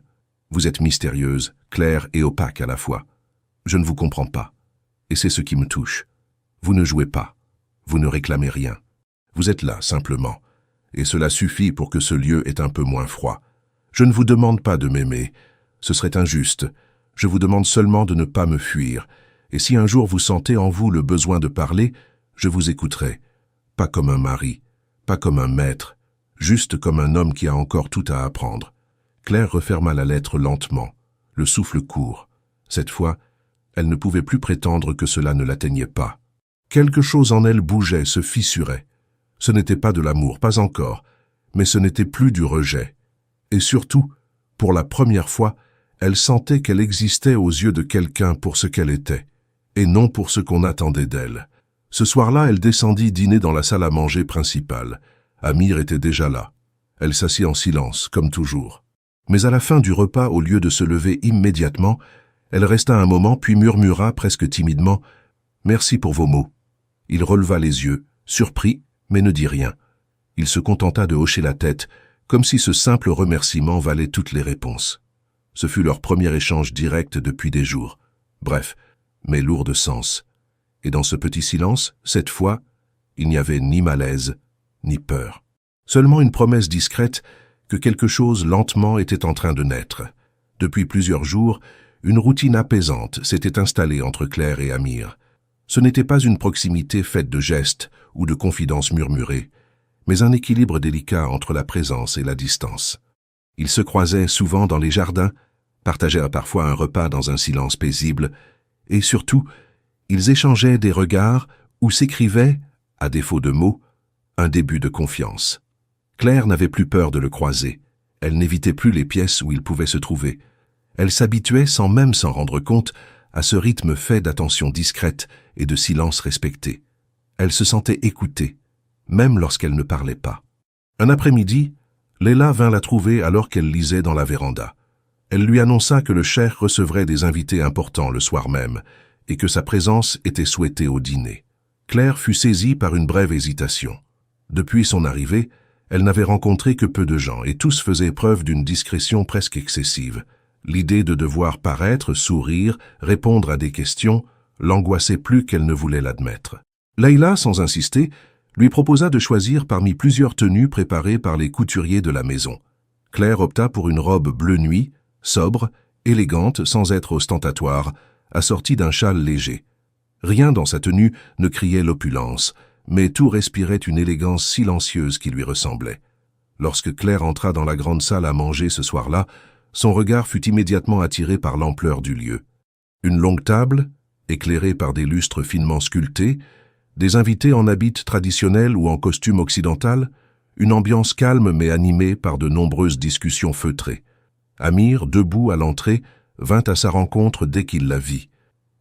Vous êtes mystérieuse, claire et opaque à la fois. Je ne vous comprends pas, et c'est ce qui me touche. Vous ne jouez pas, vous ne réclamez rien. Vous êtes là, simplement, et cela suffit pour que ce lieu ait un peu moins froid. Je ne vous demande pas de m'aimer, ce serait injuste. Je vous demande seulement de ne pas me fuir, et si un jour vous sentez en vous le besoin de parler, je vous écouterai. Pas comme un mari, pas comme un maître, juste comme un homme qui a encore tout à apprendre. » Claire referma la lettre lentement, le souffle court. Cette fois, elle ne pouvait plus prétendre que cela ne l'atteignait pas. Quelque chose en elle bougeait, se fissurait. Ce n'était pas de l'amour, pas encore, mais ce n'était plus du rejet. Et surtout, pour la première fois, elle sentait qu'elle existait aux yeux de quelqu'un pour ce qu'elle était, et non pour ce qu'on attendait d'elle. Ce soir-là, elle descendit dîner dans la salle à manger principale. Amir était déjà là. Elle s'assit en silence, comme toujours. Mais à la fin du repas, au lieu de se lever immédiatement, elle resta un moment puis murmura presque timidement « Merci pour vos mots ». Il releva les yeux, surpris, mais ne dit rien. Il se contenta de hocher la tête, comme si ce simple remerciement valait toutes les réponses. Ce fut leur premier échange direct depuis des jours. Bref, mais lourd de sens. Et dans ce petit silence, cette fois, il n'y avait ni malaise, ni peur. Seulement une promesse discrète que quelque chose lentement était en train de naître. Depuis plusieurs jours, une routine apaisante s'était installée entre Claire et Amir. Ce n'était pas une proximité faite de gestes ou de confidences murmurées, mais un équilibre délicat entre la présence et la distance. Ils se croisaient souvent dans les jardins, partageaient parfois un repas dans un silence paisible, et surtout, ils échangeaient des regards où s'écrivait, à défaut de mots, un début de confiance. Claire n'avait plus peur de le croiser. Elle n'évitait plus les pièces où il pouvait se trouver. Elle s'habituait, sans même s'en rendre compte, à ce rythme fait d'attention discrète et de silence respecté. Elle se sentait écoutée, même lorsqu'elle ne parlait pas. Un après-midi, Leila vint la trouver alors qu'elle lisait dans la véranda. Elle lui annonça que le cheikh recevrait des invités importants le soir même et que sa présence était souhaitée au dîner. Claire fut saisie par une brève hésitation. Depuis son arrivée, elle n'avait rencontré que peu de gens et tous faisaient preuve d'une discrétion presque excessive. L'idée de devoir paraître, sourire, répondre à des questions, l'angoissait plus qu'elle ne voulait l'admettre. Leila, sans insister, lui proposa de choisir parmi plusieurs tenues préparées par les couturiers de la maison. Claire opta pour une robe bleu nuit, sobre, élégante sans être ostentatoire, assortie d'un châle léger. Rien dans sa tenue ne criait l'opulence, mais tout respirait une élégance silencieuse qui lui ressemblait. Lorsque Claire entra dans la grande salle à manger ce soir-là, son regard fut immédiatement attiré par l'ampleur du lieu. Une longue table, éclairée par des lustres finement sculptés, des invités en habits traditionnels ou en costume occidental, une ambiance calme mais animée par de nombreuses discussions feutrées. Amir, debout à l'entrée, vint à sa rencontre dès qu'il la vit.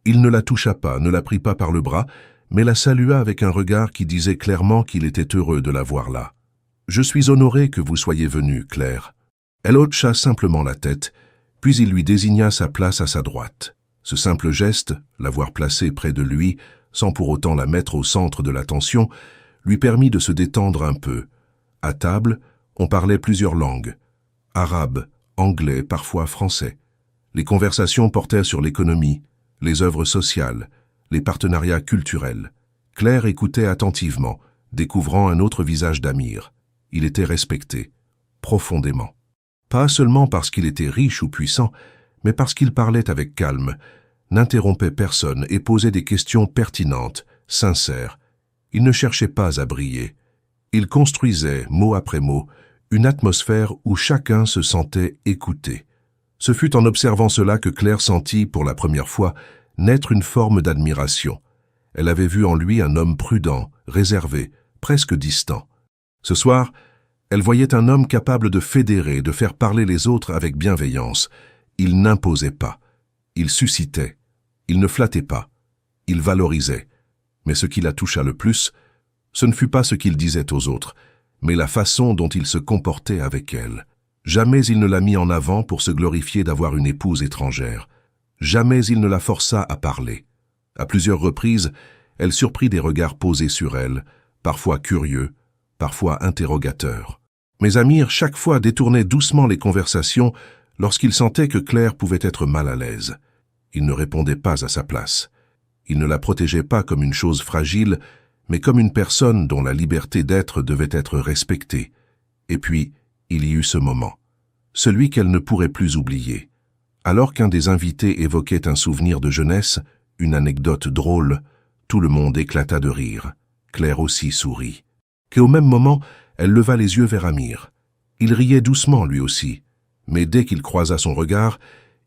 Il ne la toucha pas, ne la prit pas par le bras, mais la salua avec un regard qui disait clairement qu'il était heureux de la voir là. « Je suis honoré que vous soyez venue, Claire. » Elle hocha simplement la tête, puis il lui désigna sa place à sa droite. Ce simple geste, l'avoir placée près de lui, sans pour autant la mettre au centre de l'attention, lui permit de se détendre un peu. À table, on parlait plusieurs langues. Arabe, anglais, parfois français. Les conversations portaient sur l'économie, les œuvres sociales, les partenariats culturels. Claire écoutait attentivement, découvrant un autre visage d'Amir. Il était respecté, profondément. Pas seulement parce qu'il était riche ou puissant, mais parce qu'il parlait avec calme, n'interrompait personne et posait des questions pertinentes, sincères. Il ne cherchait pas à briller. Il construisait, mot après mot, une atmosphère où chacun se sentait écouté. Ce fut en observant cela que Claire sentit, pour la première fois, naître une forme d'admiration. Elle avait vu en lui un homme prudent, réservé, presque distant. Ce soir, elle voyait un homme capable de fédérer, de faire parler les autres avec bienveillance. Il n'imposait pas. Il suscitait. Il ne flattait pas. Il valorisait. Mais ce qui la toucha le plus, ce ne fut pas ce qu'il disait aux autres, mais la façon dont il se comportait avec elle. Jamais il ne la mit en avant pour se glorifier d'avoir une épouse étrangère. Jamais il ne la força à parler. À plusieurs reprises, elle surprit des regards posés sur elle, parfois curieux, parfois interrogateurs. Mais Amir, chaque fois, détournait doucement les conversations lorsqu'il sentait que Claire pouvait être mal à l'aise. Il ne répondait pas à sa place. Il ne la protégeait pas comme une chose fragile, mais comme une personne dont la liberté d'être devait être respectée. Et puis, il y eut ce moment, celui qu'elle ne pourrait plus oublier. Alors qu'un des invités évoquait un souvenir de jeunesse, une anecdote drôle, tout le monde éclata de rire. Claire aussi sourit. Qu'au même moment, elle leva les yeux vers Amir. Il riait doucement lui aussi, mais dès qu'il croisa son regard,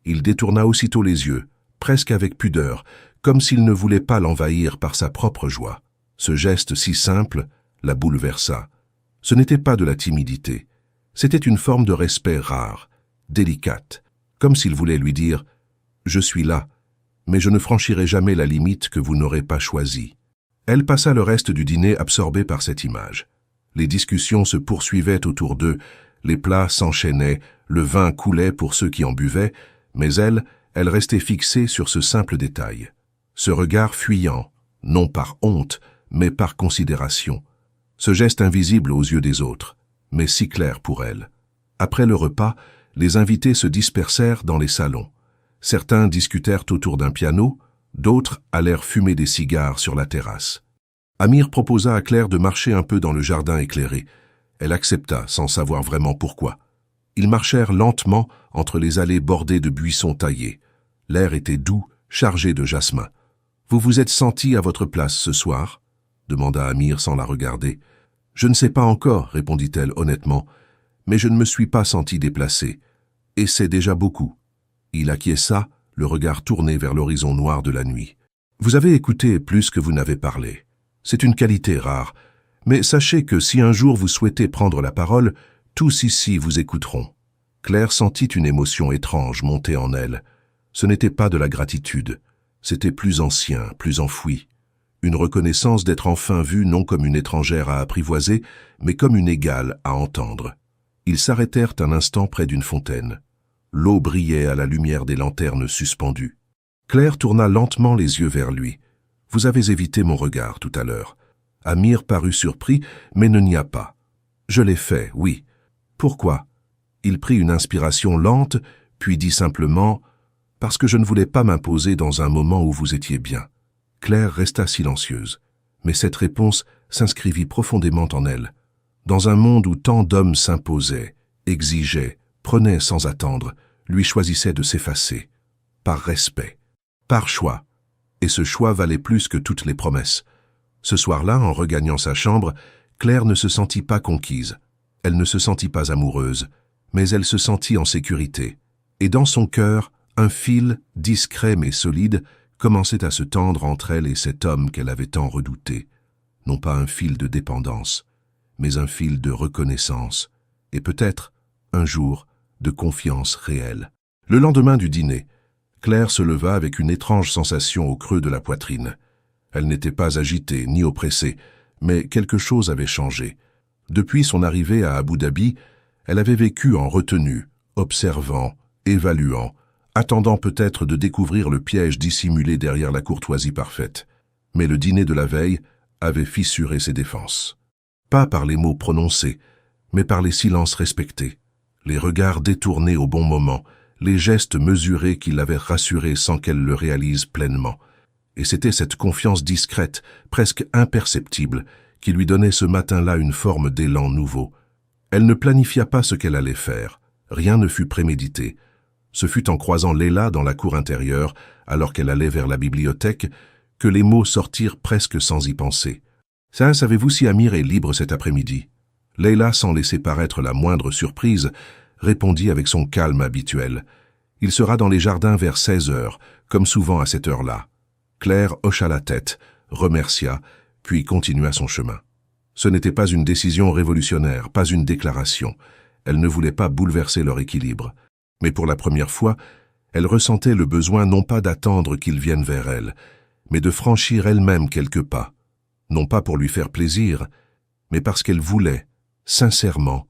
il détourna aussitôt les yeux, presque avec pudeur, comme s'il ne voulait pas l'envahir par sa propre joie. Ce geste si simple la bouleversa. Ce n'était pas de la timidité, c'était une forme de respect rare, délicate, comme s'il voulait lui dire « Je suis là, mais je ne franchirai jamais la limite que vous n'aurez pas choisie. » Elle passa le reste du dîner absorbée par cette image. Les discussions se poursuivaient autour d'eux, les plats s'enchaînaient, le vin coulait pour ceux qui en buvaient, mais elle restait fixée sur ce simple détail. Ce regard fuyant, non par honte, mais par considération. Ce geste invisible aux yeux des autres, mais si clair pour elle. Après le repas, les invités se dispersèrent dans les salons. Certains discutèrent autour d'un piano, d'autres allèrent fumer des cigares sur la terrasse. Amir proposa à Claire de marcher un peu dans le jardin éclairé. Elle accepta, sans savoir vraiment pourquoi. Ils marchèrent lentement entre les allées bordées de buissons taillés. L'air était doux, chargé de jasmin. « Vous vous êtes sentie à votre place ce soir ?» demanda Amir sans la regarder. « Je ne sais pas encore, » répondit-elle honnêtement, « mais je ne me suis pas sentie déplacée. Et c'est déjà beaucoup. » Il acquiesça, le regard tourné vers l'horizon noir de la nuit. « Vous avez écouté plus que vous n'avez parlé. C'est une qualité rare, Mais sachez que si un jour vous souhaitez prendre la parole, tous ici vous écouteront. » Claire sentit une émotion étrange monter en elle. Ce n'était pas de la gratitude, c'était plus ancien, plus enfoui. Une reconnaissance d'être enfin vue non comme une étrangère à apprivoiser, mais comme une égale à entendre. Ils s'arrêtèrent un instant près d'une fontaine. L'eau brillait à la lumière des lanternes suspendues. Claire tourna lentement les yeux vers lui. « Vous avez évité mon regard tout à l'heure. » Amir parut surpris, mais ne nia pas. « Je l'ai fait, oui. » « Pourquoi ?» Il prit une inspiration lente, puis dit simplement « Parce que je ne voulais pas m'imposer dans un moment où vous étiez bien. » Claire resta silencieuse, mais cette réponse s'inscrivit profondément en elle. Dans un monde où tant d'hommes s'imposaient, exigeaient, prenaient sans attendre, lui choisissaient de s'effacer. Par respect, par choix. Et ce choix valait plus que toutes les promesses. Ce soir-là, en regagnant sa chambre, Claire ne se sentit pas conquise. Elle ne se sentit pas amoureuse, mais elle se sentit en sécurité. Et dans son cœur, un fil, discret mais solide, commençait à se tendre entre elle et cet homme qu'elle avait tant redouté. Non pas un fil de dépendance, mais un fil de reconnaissance, et peut-être, un jour, de confiance réelle. Le lendemain du dîner, Claire se leva avec une étrange sensation au creux de la poitrine. Elle n'était pas agitée ni oppressée, mais quelque chose avait changé. Depuis son arrivée à Abu Dhabi, elle avait vécu en retenue, observant, évaluant, attendant peut-être de découvrir le piège dissimulé derrière la courtoisie parfaite. Mais le dîner de la veille avait fissuré ses défenses. Pas par les mots prononcés, mais par les silences respectés, les regards détournés au bon moment, les gestes mesurés qui l'avaient rassurée sans qu'elle le réalise pleinement. Et c'était cette confiance discrète, presque imperceptible, qui lui donnait ce matin-là une forme d'élan nouveau. Elle ne planifia pas ce qu'elle allait faire. Rien ne fut prémédité. Ce fut en croisant Leila dans la cour intérieure, alors qu'elle allait vers la bibliothèque, que les mots sortirent presque sans y penser. « Ça, savez-vous si Amir est libre cet après-midi » Leila, sans laisser paraître la moindre surprise, répondit avec son calme habituel. « Il sera dans les jardins vers 16 heures, comme souvent à cette heure-là. » Claire hocha la tête, remercia, puis continua son chemin. Ce n'était pas une décision révolutionnaire, pas une déclaration. Elle ne voulait pas bouleverser leur équilibre. Mais pour la première fois, elle ressentait le besoin non pas d'attendre qu'il vienne vers elle, mais de franchir elle-même quelques pas. Non pas pour lui faire plaisir, mais parce qu'elle voulait, sincèrement,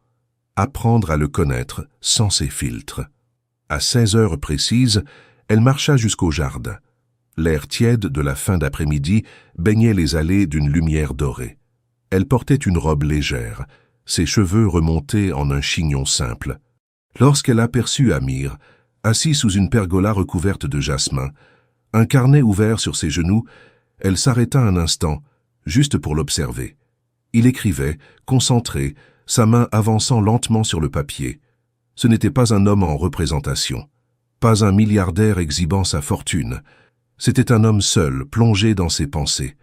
apprendre à le connaître sans ses filtres. À 16 heures précises, elle marcha jusqu'au jardin. L'air tiède de la fin d'après-midi baignait les allées d'une lumière dorée. Elle portait une robe légère, ses cheveux remontés en un chignon simple. Lorsqu'elle aperçut Amir, assis sous une pergola recouverte de jasmin, un carnet ouvert sur ses genoux, elle s'arrêta un instant, juste pour l'observer. Il écrivait, concentré, sa main avançant lentement sur le papier. Ce n'était pas un homme en représentation, pas un milliardaire exhibant sa fortune. C'était un homme seul, plongé dans ses pensées.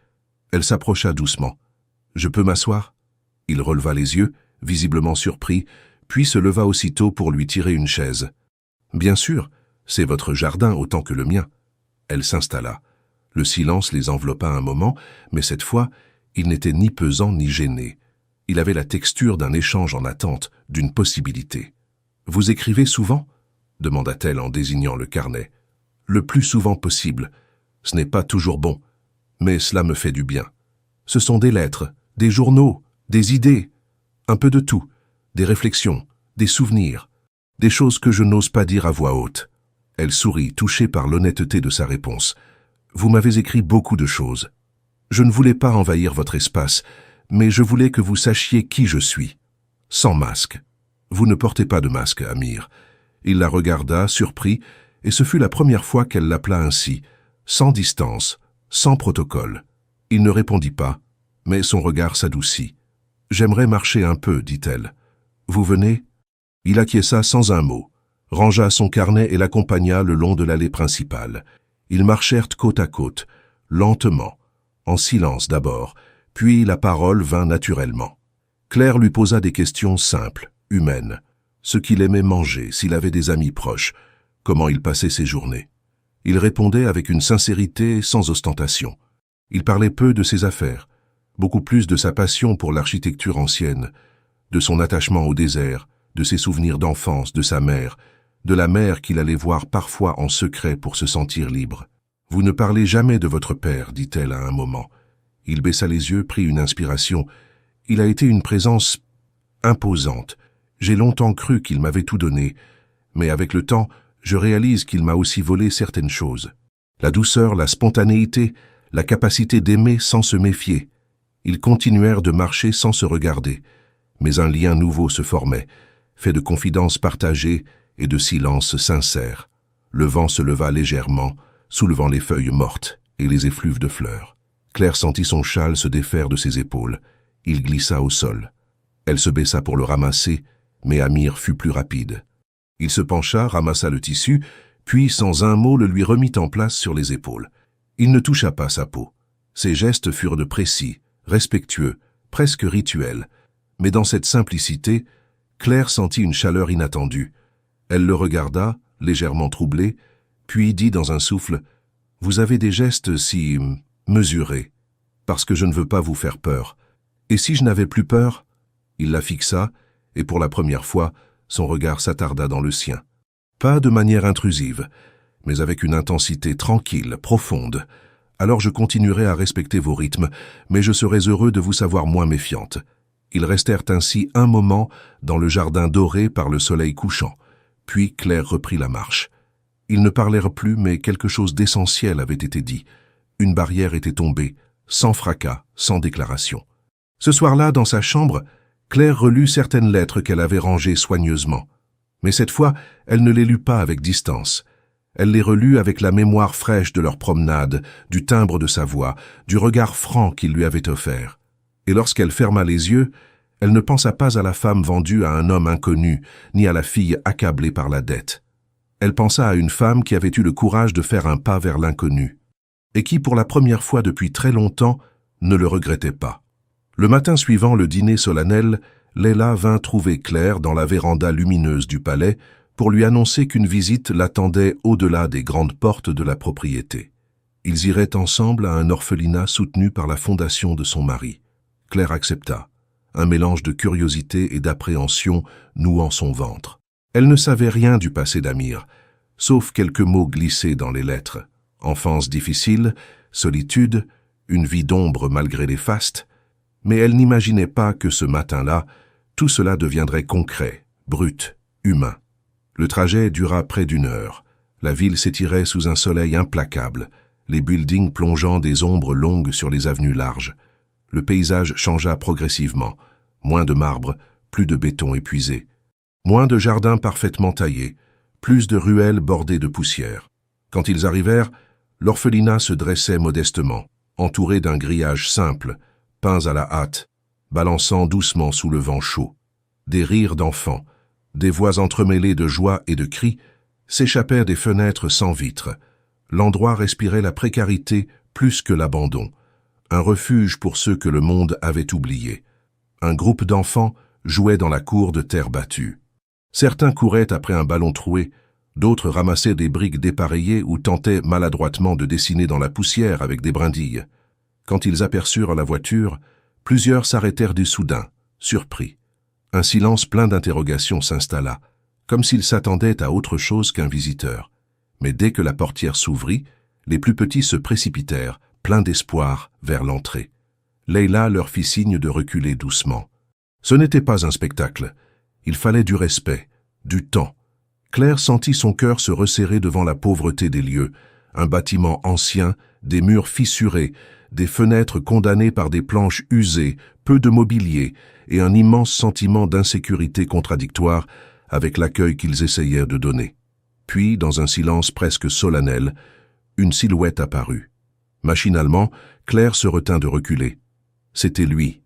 Elle s'approcha doucement. « Je peux m'asseoir » Il releva les yeux, visiblement surpris, puis se leva aussitôt pour lui tirer une chaise. « Bien sûr, c'est votre jardin autant que le mien. » Elle s'installa. Le silence les enveloppa un moment, mais cette fois, il n'était ni pesant ni gêné. Il avait la texture d'un échange en attente, d'une possibilité. « Vous écrivez souvent » demanda-t-elle en désignant le carnet. « Le plus souvent possible. Ce n'est pas toujours bon, mais cela me fait du bien. Ce sont des lettres, des journaux, des idées, un peu de tout, des réflexions, des souvenirs, des choses que je n'ose pas dire à voix haute. » Elle sourit, touchée par l'honnêteté de sa réponse. « Vous m'avez écrit beaucoup de choses. Je ne voulais pas envahir votre espace, mais je voulais que vous sachiez qui je suis. Sans masque. Vous ne portez pas de masque, Amir. » Il la regarda, surpris, et ce fut la première fois qu'elle l'appela ainsi, sans distance, sans protocole. Il ne répondit pas, mais son regard s'adoucit. « J'aimerais marcher un peu, dit-elle. Vous venez ?» Il acquiesça sans un mot, rangea son carnet et l'accompagna le long de l'allée principale. Ils marchèrent côte à côte, lentement, en silence d'abord, puis la parole vint naturellement. Claire lui posa des questions simples, humaines. Ce qu'il aimait manger, s'il avait des amis proches, comment il passait ses journées. Il répondait avec une sincérité sans ostentation. Il parlait peu de ses affaires. beaucoup plus de sa passion pour l'architecture ancienne, de son attachement au désert, de ses souvenirs d'enfance, de sa mère, de la mère qu'il allait voir parfois en secret pour se sentir libre. « Vous ne parlez jamais de votre père, dit-elle à un moment. Il baissa les yeux, prit une inspiration. Il a été une présence imposante. J'ai longtemps cru qu'il m'avait tout donné, mais avec le temps, je réalise qu'il m'a aussi volé certaines choses. La douceur, la spontanéité, la capacité d'aimer sans se méfier. Ils continuèrent de marcher sans se regarder, mais un lien nouveau se formait, fait de confidences partagées et de silences sincères. Le vent se leva légèrement, soulevant les feuilles mortes et les effluves de fleurs. Claire sentit son châle se défaire de ses épaules. Il glissa au sol. Elle se baissa pour le ramasser, mais Amir fut plus rapide. Il se pencha, ramassa le tissu, puis sans un mot le lui remit en place sur les épaules. Il ne toucha pas sa peau. Ses gestes furent de précis, respectueux, presque rituels. Mais dans cette simplicité, Claire sentit une chaleur inattendue. Elle le regarda, légèrement troublée, puis dit dans un souffle « Vous avez des gestes si mesurés, parce que je ne veux pas vous faire peur. Et si je n'avais plus peur ?» Il la fixa, et pour la première fois, son regard s'attarda dans le sien. Pas de manière intrusive, mais avec une intensité tranquille, profonde. Alors je continuerai à respecter vos rythmes, mais je serai heureux de vous savoir moins méfiante. Ils restèrent ainsi un moment dans le jardin doré par le soleil couchant. Puis Claire reprit la marche. Ils ne parlèrent plus, mais quelque chose d'essentiel avait été dit. Une barrière était tombée, sans fracas, sans déclaration. Ce soir-là, dans sa chambre, Claire relut certaines lettres qu'elle avait rangées soigneusement. Mais cette fois, elle ne les lut pas avec distance. Elle les relut avec la mémoire fraîche de leur promenade, du timbre de sa voix, du regard franc qu'il lui avait offert. Et lorsqu'elle ferma les yeux, elle ne pensa pas à la femme vendue à un homme inconnu, ni à la fille accablée par la dette. Elle pensa à une femme qui avait eu le courage de faire un pas vers l'inconnu, et qui, pour la première fois depuis très longtemps, ne le regrettait pas. Le matin suivant le dîner solennel, Leila vint trouver Claire dans la véranda lumineuse du palais pour lui annoncer qu'une visite l'attendait au-delà des grandes portes de la propriété. Ils iraient ensemble à un orphelinat soutenu par la fondation de son mari. Claire accepta, un mélange de curiosité et d'appréhension nouant son ventre. Elle ne savait rien du passé d'Amir, sauf quelques mots glissés dans les lettres. Enfance difficile, solitude, une vie d'ombre malgré les fastes, mais elle n'imaginait pas que ce matin-là, tout cela deviendrait concret, brut, humain. Le trajet dura près d'1 heure. La ville s'étirait sous un soleil implacable, les buildings plongeant des ombres longues sur les avenues larges. Le paysage changea progressivement. Moins de marbre, plus de béton épuisé. Moins de jardins parfaitement taillés, plus de ruelles bordées de poussière. Quand ils arrivèrent, l'orphelinat se dressait modestement, entouré d'un grillage simple, peints à la hâte, balançant doucement sous le vent chaud. Des rires d'enfants, des voix entremêlées de joie et de cris, s'échappèrent des fenêtres sans vitres. L'endroit respirait la précarité plus que l'abandon, un refuge pour ceux que le monde avait oubliés. Un groupe d'enfants jouait dans la cour de terre battue. Certains couraient après un ballon troué, d'autres ramassaient des briques dépareillées ou tentaient maladroitement de dessiner dans la poussière avec des brindilles. Quand ils aperçurent la voiture, plusieurs s'arrêtèrent du soudain, surpris. Un silence plein d'interrogations s'installa, comme s'ils s'attendaient à autre chose qu'un visiteur. Mais dès que la portière s'ouvrit, les plus petits se précipitèrent, pleins d'espoir, vers l'entrée. Leila leur fit signe de reculer doucement. Ce n'était pas un spectacle. Il fallait du respect, du temps. Claire sentit son cœur se resserrer devant la pauvreté des lieux, un bâtiment ancien, des murs fissurés, des fenêtres condamnées par des planches usées, peu de mobilier et un immense sentiment d'insécurité contradictoire avec l'accueil qu'ils essayaient de donner. Puis, dans un silence presque solennel, une silhouette apparut. Machinalement, Claire se retint de reculer. C'était lui,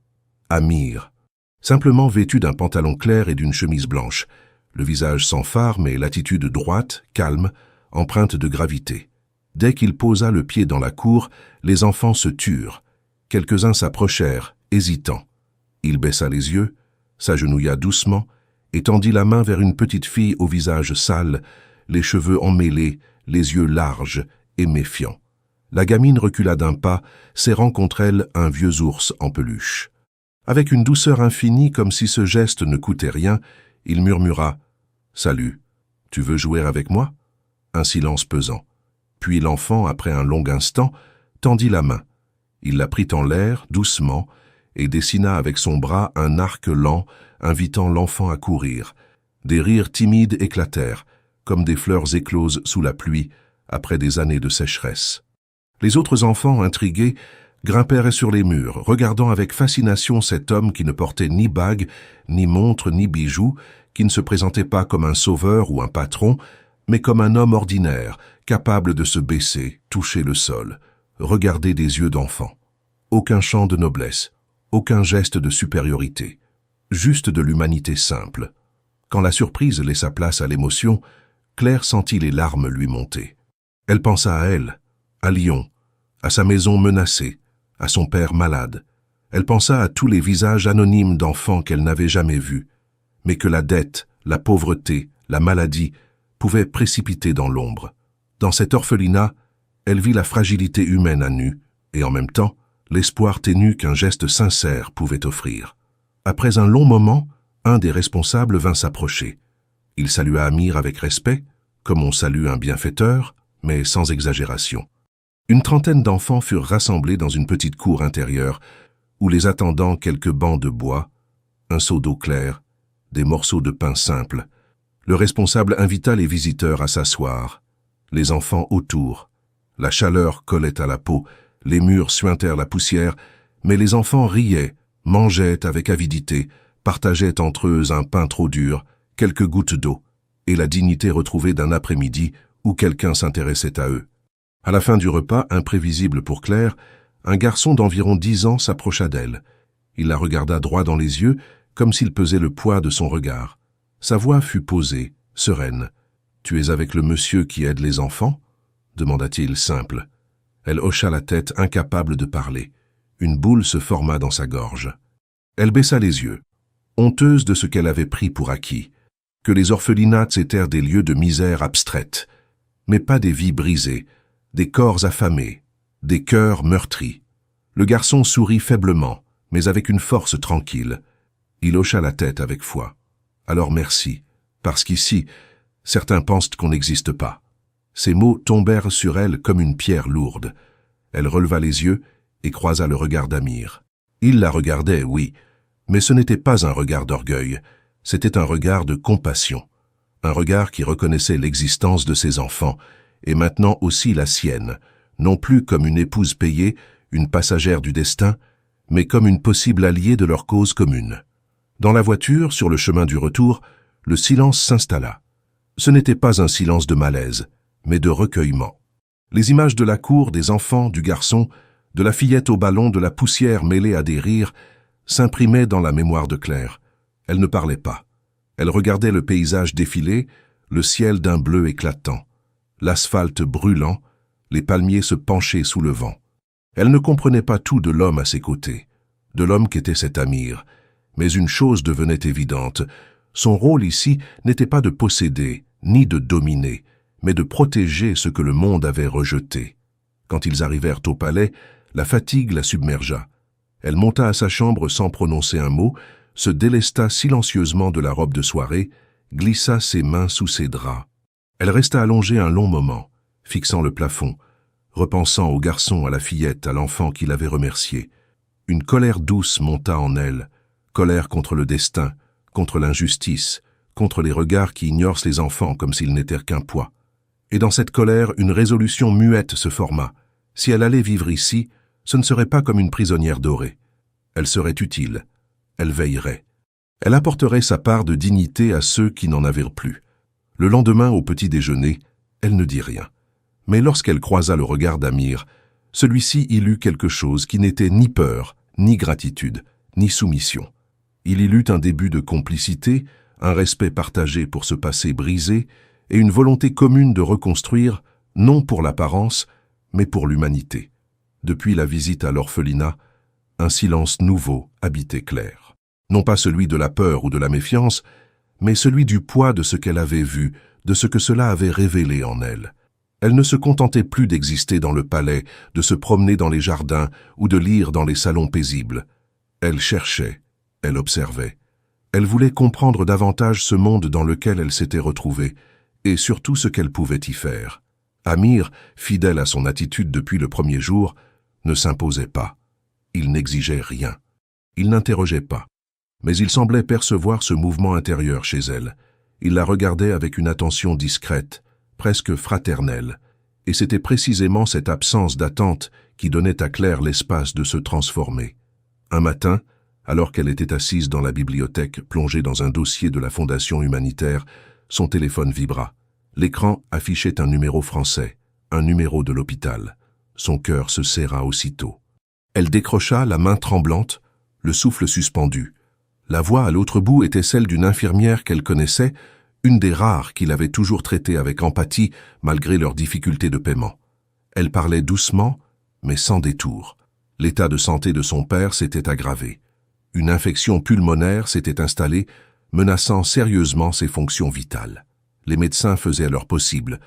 Amir, simplement vêtu d'un pantalon clair et d'une chemise blanche, le visage sans fard mais l'attitude droite, calme, empreinte de gravité. Dès qu'il posa le pied dans la cour, les enfants se turent. Quelques-uns s'approchèrent, hésitants. Il baissa les yeux, s'agenouilla doucement et tendit la main vers une petite fille au visage sale, les cheveux emmêlés, les yeux larges et méfiants. La gamine recula d'un pas, serrant contre elle un vieux ours en peluche. Avec une douceur infinie, comme si ce geste ne coûtait rien, il murmura « Salut, tu veux jouer avec moi ?» Un silence pesant. Puis l'enfant, après un long instant, tendit la main. Il la prit en l'air, doucement, et dessina avec son bras un arc lent, invitant l'enfant à courir. Des rires timides éclatèrent, comme des fleurs écloses sous la pluie, après des années de sécheresse. Les autres enfants, intrigués, grimpèrent sur les murs, regardant avec fascination cet homme qui ne portait ni bague, ni montre, ni bijoux, qui ne se présentait pas comme un sauveur ou un patron, mais comme un homme ordinaire, capable de se baisser, toucher le sol, regarder des yeux d'enfant. Aucun chant de noblesse, aucun geste de supériorité, juste de l'humanité simple. Quand la surprise laissa place à l'émotion, Claire sentit les larmes lui monter. Elle pensa à elle, à Lyon, à sa maison menacée, à son père malade. Elle pensa à tous les visages anonymes d'enfants qu'elle n'avait jamais vus, mais que la dette, la pauvreté, la maladie pouvaient précipiter dans l'ombre. Dans cet orphelinat, elle vit la fragilité humaine à nu, et en même temps, l'espoir ténu qu'un geste sincère pouvait offrir. Après un long moment, un des responsables vint s'approcher. Il salua Amir avec respect, comme on salue un bienfaiteur, mais sans exagération. Une trentaine d'enfants furent rassemblés dans une petite cour intérieure, où les attendant quelques bancs de bois, un seau d'eau claire, des morceaux de pain simple. Le responsable invita les visiteurs à s'asseoir, les enfants autour. La chaleur collait à la peau, les murs suintèrent la poussière, mais les enfants riaient, mangeaient avec avidité, partageaient entre eux un pain trop dur, quelques gouttes d'eau, et la dignité retrouvée d'un après-midi où quelqu'un s'intéressait à eux. À la fin du repas, imprévisible pour Claire, un garçon d'environ 10 ans s'approcha d'elle. Il la regarda droit dans les yeux, comme s'il pesait le poids de son regard. Sa voix fut posée, sereine. « Tu es avec le monsieur qui aide les enfants ?» demanda-t-il simple. Elle hocha la tête, incapable de parler. Une boule se forma dans sa gorge. Elle baissa les yeux, honteuse de ce qu'elle avait pris pour acquis, que les orphelinats étaient des lieux de misère abstraite, mais pas des vies brisées, des corps affamés, des cœurs meurtris. Le garçon sourit faiblement, mais avec une force tranquille. Il hocha la tête avec foi. « Alors merci, parce qu'ici, certains pensent qu'on n'existe pas. » Ces mots tombèrent sur elle comme une pierre lourde. Elle releva les yeux et croisa le regard d'Amir. Il la regardait, oui, mais ce n'était pas un regard d'orgueil, c'était un regard de compassion. Un regard qui reconnaissait l'existence de ses enfants, et maintenant aussi la sienne, non plus comme une épouse payée, une passagère du destin, mais comme une possible alliée de leur cause commune. Dans la voiture, sur le chemin du retour, le silence s'installa. Ce n'était pas un silence de malaise, mais de recueillement. Les images de la cour, des enfants, du garçon, de la fillette au ballon, de la poussière mêlée à des rires, s'imprimaient dans la mémoire de Claire. Elle ne parlait pas. Elle regardait le paysage défiler, le ciel d'un bleu éclatant, l'asphalte brûlant, les palmiers se penchaient sous le vent. Elle ne comprenait pas tout de l'homme à ses côtés, de l'homme qu'était cet Amir, mais une chose devenait évidente. Son rôle ici n'était pas de posséder, ni de dominer, mais de protéger ce que le monde avait rejeté. Quand ils arrivèrent au palais, la fatigue la submergea. Elle monta à sa chambre sans prononcer un mot, se délesta silencieusement de la robe de soirée, glissa ses mains sous ses draps. Elle resta allongée un long moment, fixant le plafond, repensant au garçon, à la fillette, à l'enfant qui l'avait remercié. Une colère douce monta en elle, colère contre le destin, contre l'injustice, contre les regards qui ignorent les enfants comme s'ils n'étaient qu'un poids. Et dans cette colère, une résolution muette se forma. Si elle allait vivre ici, ce ne serait pas comme une prisonnière dorée. Elle serait utile. Elle veillerait. Elle apporterait sa part de dignité à ceux qui n'en avaient plus. Le lendemain, au petit déjeuner, elle ne dit rien. Mais lorsqu'elle croisa le regard d'Amir, celui-ci y lut quelque chose qui n'était ni peur, ni gratitude, ni soumission. Il y lut un début de complicité, un respect partagé pour ce passé brisé, et une volonté commune de reconstruire, non pour l'apparence, mais pour l'humanité. Depuis la visite à l'orphelinat, un silence nouveau habitait Claire. Non pas celui de la peur ou de la méfiance, mais celui du poids de ce qu'elle avait vu, de ce que cela avait révélé en elle. Elle ne se contentait plus d'exister dans le palais, de se promener dans les jardins ou de lire dans les salons paisibles. Elle cherchait, elle observait. Elle voulait comprendre davantage ce monde dans lequel elle s'était retrouvée, et surtout ce qu'elle pouvait y faire. Amir, fidèle à son attitude depuis le premier jour, ne s'imposait pas. Il n'exigeait rien. Il n'interrogeait pas. Mais il semblait percevoir ce mouvement intérieur chez elle. Il la regardait avec une attention discrète, presque fraternelle, et c'était précisément cette absence d'attente qui donnait à Claire l'espace de se transformer. Un matin, alors qu'elle était assise dans la bibliothèque, plongée dans un dossier de la Fondation humanitaire, son téléphone vibra. L'écran affichait un numéro français, un numéro de l'hôpital. Son cœur se serra aussitôt. Elle décrocha, la main tremblante, le souffle suspendu. La voix à l'autre bout était celle d'une infirmière qu'elle connaissait, une des rares qu'il avait toujours traitées avec empathie malgré leurs difficultés de paiement. Elle parlait doucement, mais sans détour. L'état de santé de son père s'était aggravé. Une infection pulmonaire s'était installée, menaçant sérieusement ses fonctions vitales. Les médecins faisaient leur possible,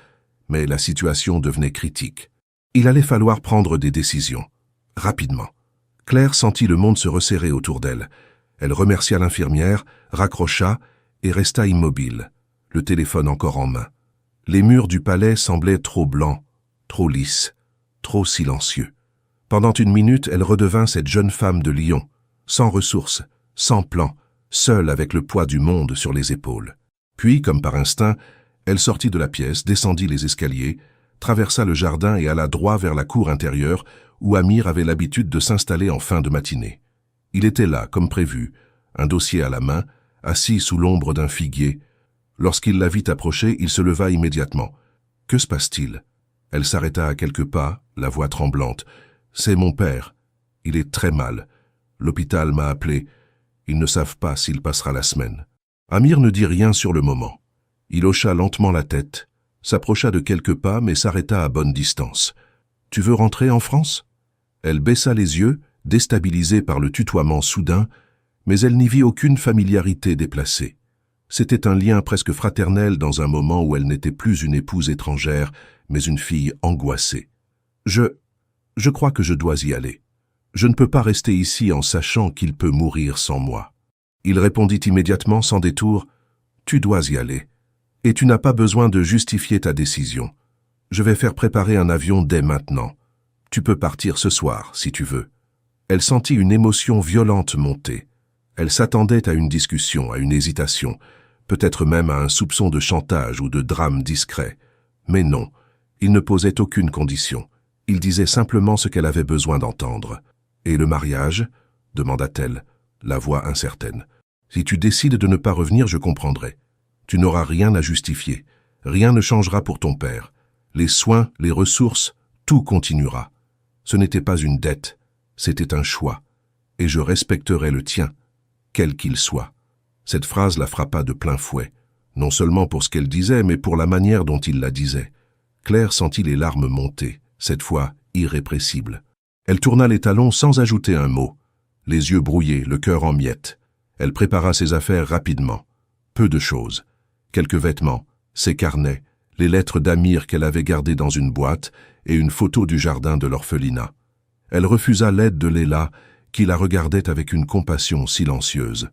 mais la situation devenait critique. Il allait falloir prendre des décisions, rapidement. Claire sentit le monde se resserrer autour d'elle. Elle remercia l'infirmière, raccrocha et resta immobile, le téléphone encore en main. Les murs du palais semblaient trop blancs, trop lisses, trop silencieux. Pendant une minute, elle redevint cette jeune femme de Lyon, sans ressources, sans plan, seule avec le poids du monde sur les épaules. Puis, comme par instinct, elle sortit de la pièce, descendit les escaliers, traversa le jardin et alla droit vers la cour intérieure où Amir avait l'habitude de s'installer en fin de matinée. Il était là, comme prévu, un dossier à la main, assis sous l'ombre d'un figuier. Lorsqu'il la vit approcher, il se leva immédiatement. « Que se passe-t-il » Elle s'arrêta à quelques pas, la voix tremblante. « C'est mon père. Il est très mal. L'hôpital m'a appelé. Ils ne savent pas s'il passera la semaine. » Amir ne dit rien sur le moment. Il hocha lentement la tête, s'approcha de quelques pas mais s'arrêta à bonne distance. « Tu veux rentrer en France ?» Elle baissa les yeux, déstabilisée par le tutoiement soudain, mais elle n'y vit aucune familiarité déplacée. C'était un lien presque fraternel dans un moment où elle n'était plus une épouse étrangère, mais une fille angoissée. « Je crois que je dois y aller. Je ne peux pas rester ici en sachant qu'il peut mourir sans moi. » Il répondit immédiatement sans détour, « Tu dois y aller. Et tu n'as pas besoin de justifier ta décision. Je vais faire préparer un avion dès maintenant. Tu peux partir ce soir, si tu veux. » Elle sentit une émotion violente monter. Elle s'attendait à une discussion, à une hésitation, peut-être même à un soupçon de chantage ou de drame discret. Mais non, il ne posait aucune condition. Il disait simplement ce qu'elle avait besoin d'entendre. « Et le mariage ?» demanda-t-elle, la voix incertaine. « Si tu décides de ne pas revenir, je comprendrai. Tu n'auras rien à justifier. Rien ne changera pour ton père. Les soins, les ressources, tout continuera. Ce n'était pas une dette, c'était un choix. Et je respecterai le tien, quel qu'il soit. » Cette phrase la frappa de plein fouet, non seulement pour ce qu'elle disait, mais pour la manière dont il la disait. Claire sentit les larmes monter, cette fois irrépressibles. Elle tourna les talons sans ajouter un mot, les yeux brouillés, le cœur en miettes. Elle prépara ses affaires rapidement. Peu de choses. Quelques vêtements, ses carnets, les lettres d'Amir qu'elle avait gardées dans une boîte et une photo du jardin de l'orphelinat. Elle refusa l'aide de Léla, qui la regardait avec une compassion silencieuse.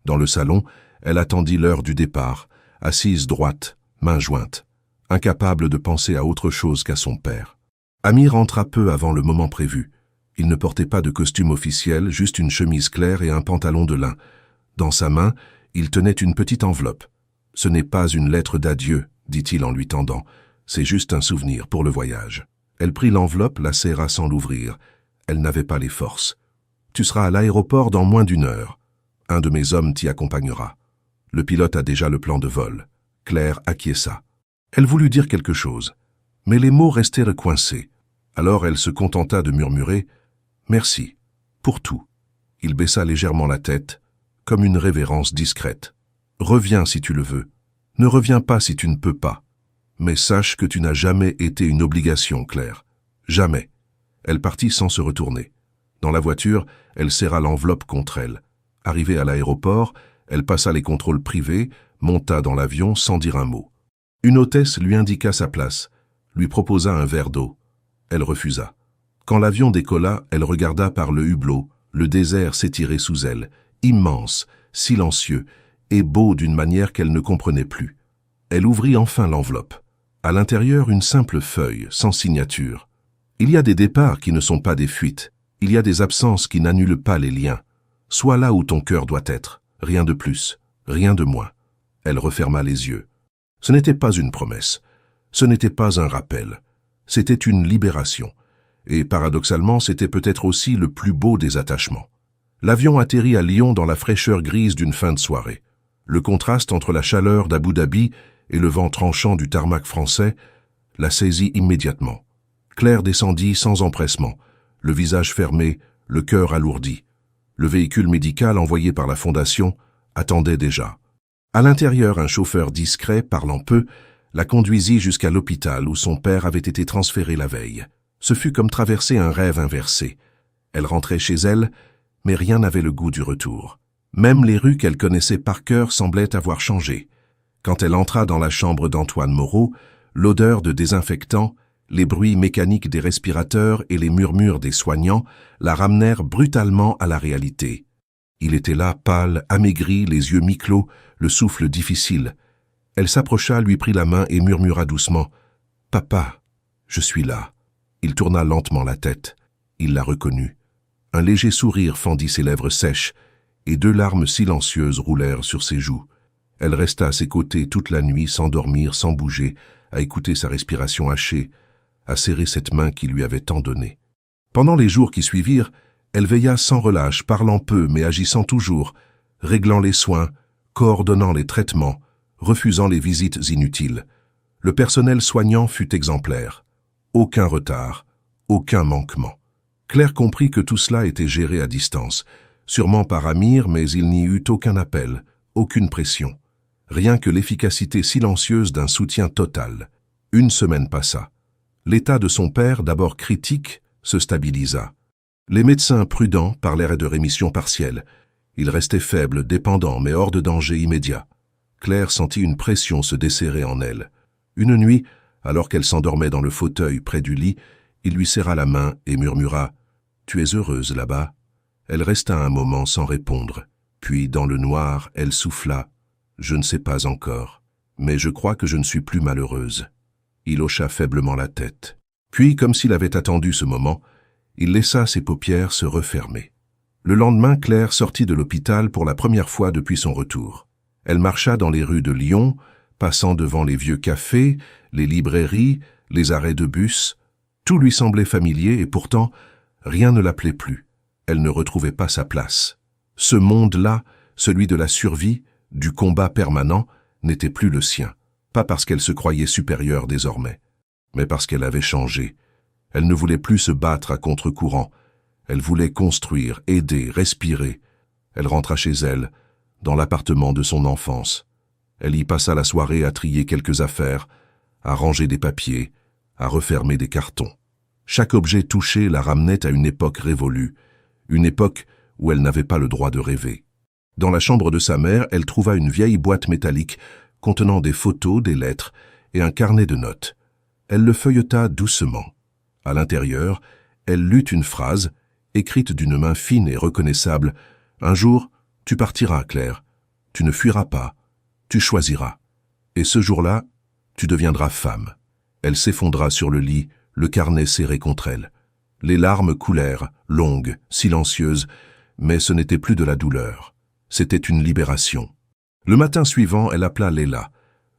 Dans le salon, elle attendit l'heure du départ, assise droite, mains jointes, incapable de penser à autre chose qu'à son père. Amir entra peu avant le moment prévu. Il ne portait pas de costume officiel, juste une chemise claire et un pantalon de lin. Dans sa main, il tenait une petite enveloppe. « Ce n'est pas une lettre d'adieu, » dit-il en lui tendant. « C'est juste un souvenir pour le voyage. » Elle prit l'enveloppe, la serra sans l'ouvrir. Elle n'avait pas les forces. « Tu seras à l'aéroport dans moins d'1 heure. Un de mes hommes t'y accompagnera. Le pilote a déjà le plan de vol. » Claire acquiesça. Elle voulut dire quelque chose, mais les mots restèrent coincés. Alors elle se contenta de murmurer « Merci, pour tout. » Il baissa légèrement la tête, comme une révérence discrète. « Reviens si tu le veux. Ne reviens pas si tu ne peux pas. Mais sache que tu n'as jamais été une obligation, Claire. Jamais. » Elle partit sans se retourner. Dans la voiture, elle serra l'enveloppe contre elle. Arrivée à l'aéroport, elle passa les contrôles privés, monta dans l'avion sans dire un mot. Une hôtesse lui indiqua sa place. lui proposa un verre d'eau. Elle refusa. Quand l'avion décolla, elle regarda par le hublot, le désert s'étirer sous elle, immense, silencieux et beau d'une manière qu'elle ne comprenait plus. Elle ouvrit enfin l'enveloppe. À l'intérieur, une simple feuille, sans signature. Il y a des départs qui ne sont pas des fuites. Il y a des absences qui n'annulent pas les liens. Sois là où ton cœur doit être. Rien de plus, rien de moins. Elle referma les yeux. Ce n'était pas une promesse. Ce n'était pas un rappel. C'était une libération. Et paradoxalement, c'était peut-être aussi le plus beau des attachements. L'avion atterrit à Lyon dans la fraîcheur grise d'une fin de soirée. Le contraste entre la chaleur d'Abu Dhabi et le vent tranchant du tarmac français la saisit immédiatement. Claire descendit sans empressement, le visage fermé, le cœur alourdi. Le véhicule médical envoyé par la Fondation attendait déjà. À l'intérieur, un chauffeur discret, parlant peu, la conduisit jusqu'à l'hôpital où son père avait été transféré la veille. Ce fut comme traverser un rêve inversé. Elle rentrait chez elle, mais rien n'avait le goût du retour. Même les rues qu'elle connaissait par cœur semblaient avoir changé. Quand elle entra dans la chambre d'Antoine Moreau, l'odeur de désinfectant, les bruits mécaniques des respirateurs et les murmures des soignants la ramenèrent brutalement à la réalité. Il était là, pâle, amaigri, les yeux mi-clos, le souffle difficile. Elle s'approcha, lui prit la main et murmura doucement « Papa, je suis là ». Il tourna lentement la tête. Il la reconnut. Un léger sourire fendit ses lèvres sèches, et 2 larmes silencieuses roulèrent sur ses joues. Elle resta à ses côtés toute la nuit, sans dormir, sans bouger, à écouter sa respiration hachée, à serrer cette main qui lui avait tant donné. Pendant les jours qui suivirent, elle veilla sans relâche, parlant peu mais agissant toujours, réglant les soins, coordonnant les traitements, refusant les visites inutiles. Le personnel soignant fut exemplaire. Aucun retard, aucun manquement. Claire comprit que tout cela était géré à distance, sûrement par Amir, mais il n'y eut aucun appel, aucune pression. Rien que l'efficacité silencieuse d'un soutien total. 1 semaine passa. L'état de son père, d'abord critique, se stabilisa. Les médecins prudents parlèrent de rémission partielle. Il restait faible, dépendant, mais hors de danger immédiat. Claire sentit une pression se desserrer en elle. Une nuit, alors qu'elle s'endormait dans le fauteuil près du lit, il lui serra la main et murmura « Tu es heureuse là-bas ?» Elle resta un moment sans répondre. Puis, dans le noir, elle souffla « Je ne sais pas encore, mais je crois que je ne suis plus malheureuse. » Il hocha faiblement la tête. Puis, comme s'il avait attendu ce moment, il laissa ses paupières se refermer. Le lendemain, Claire sortit de l'hôpital pour la première fois depuis son retour. Elle marcha dans les rues de Lyon, passant devant les vieux cafés, les librairies, les arrêts de bus. Tout lui semblait familier et pourtant, rien ne l'appelait plus. Elle ne retrouvait pas sa place. Ce monde-là, celui de la survie, du combat permanent, n'était plus le sien. Pas parce qu'elle se croyait supérieure désormais, mais parce qu'elle avait changé. Elle ne voulait plus se battre à contre-courant. Elle voulait construire, aider, respirer. Elle rentra chez elle, dans l'appartement de son enfance. Elle y passa la soirée à trier quelques affaires, à ranger des papiers, à refermer des cartons. Chaque objet touché la ramenait à une époque révolue, une époque où elle n'avait pas le droit de rêver. Dans la chambre de sa mère, elle trouva une vieille boîte métallique contenant des photos, des lettres et un carnet de notes. Elle le feuilleta doucement. À l'intérieur, elle lut une phrase, écrite d'une main fine et reconnaissable. « Un jour, tu partiras, Claire. Tu ne fuiras pas. Tu choisiras. Et ce jour-là, tu deviendras femme. » Elle s'effondra sur le lit, le carnet serré contre elle. Les larmes coulèrent, longues, silencieuses, mais ce n'était plus de la douleur. C'était une libération. Le matin suivant, elle appela Léla.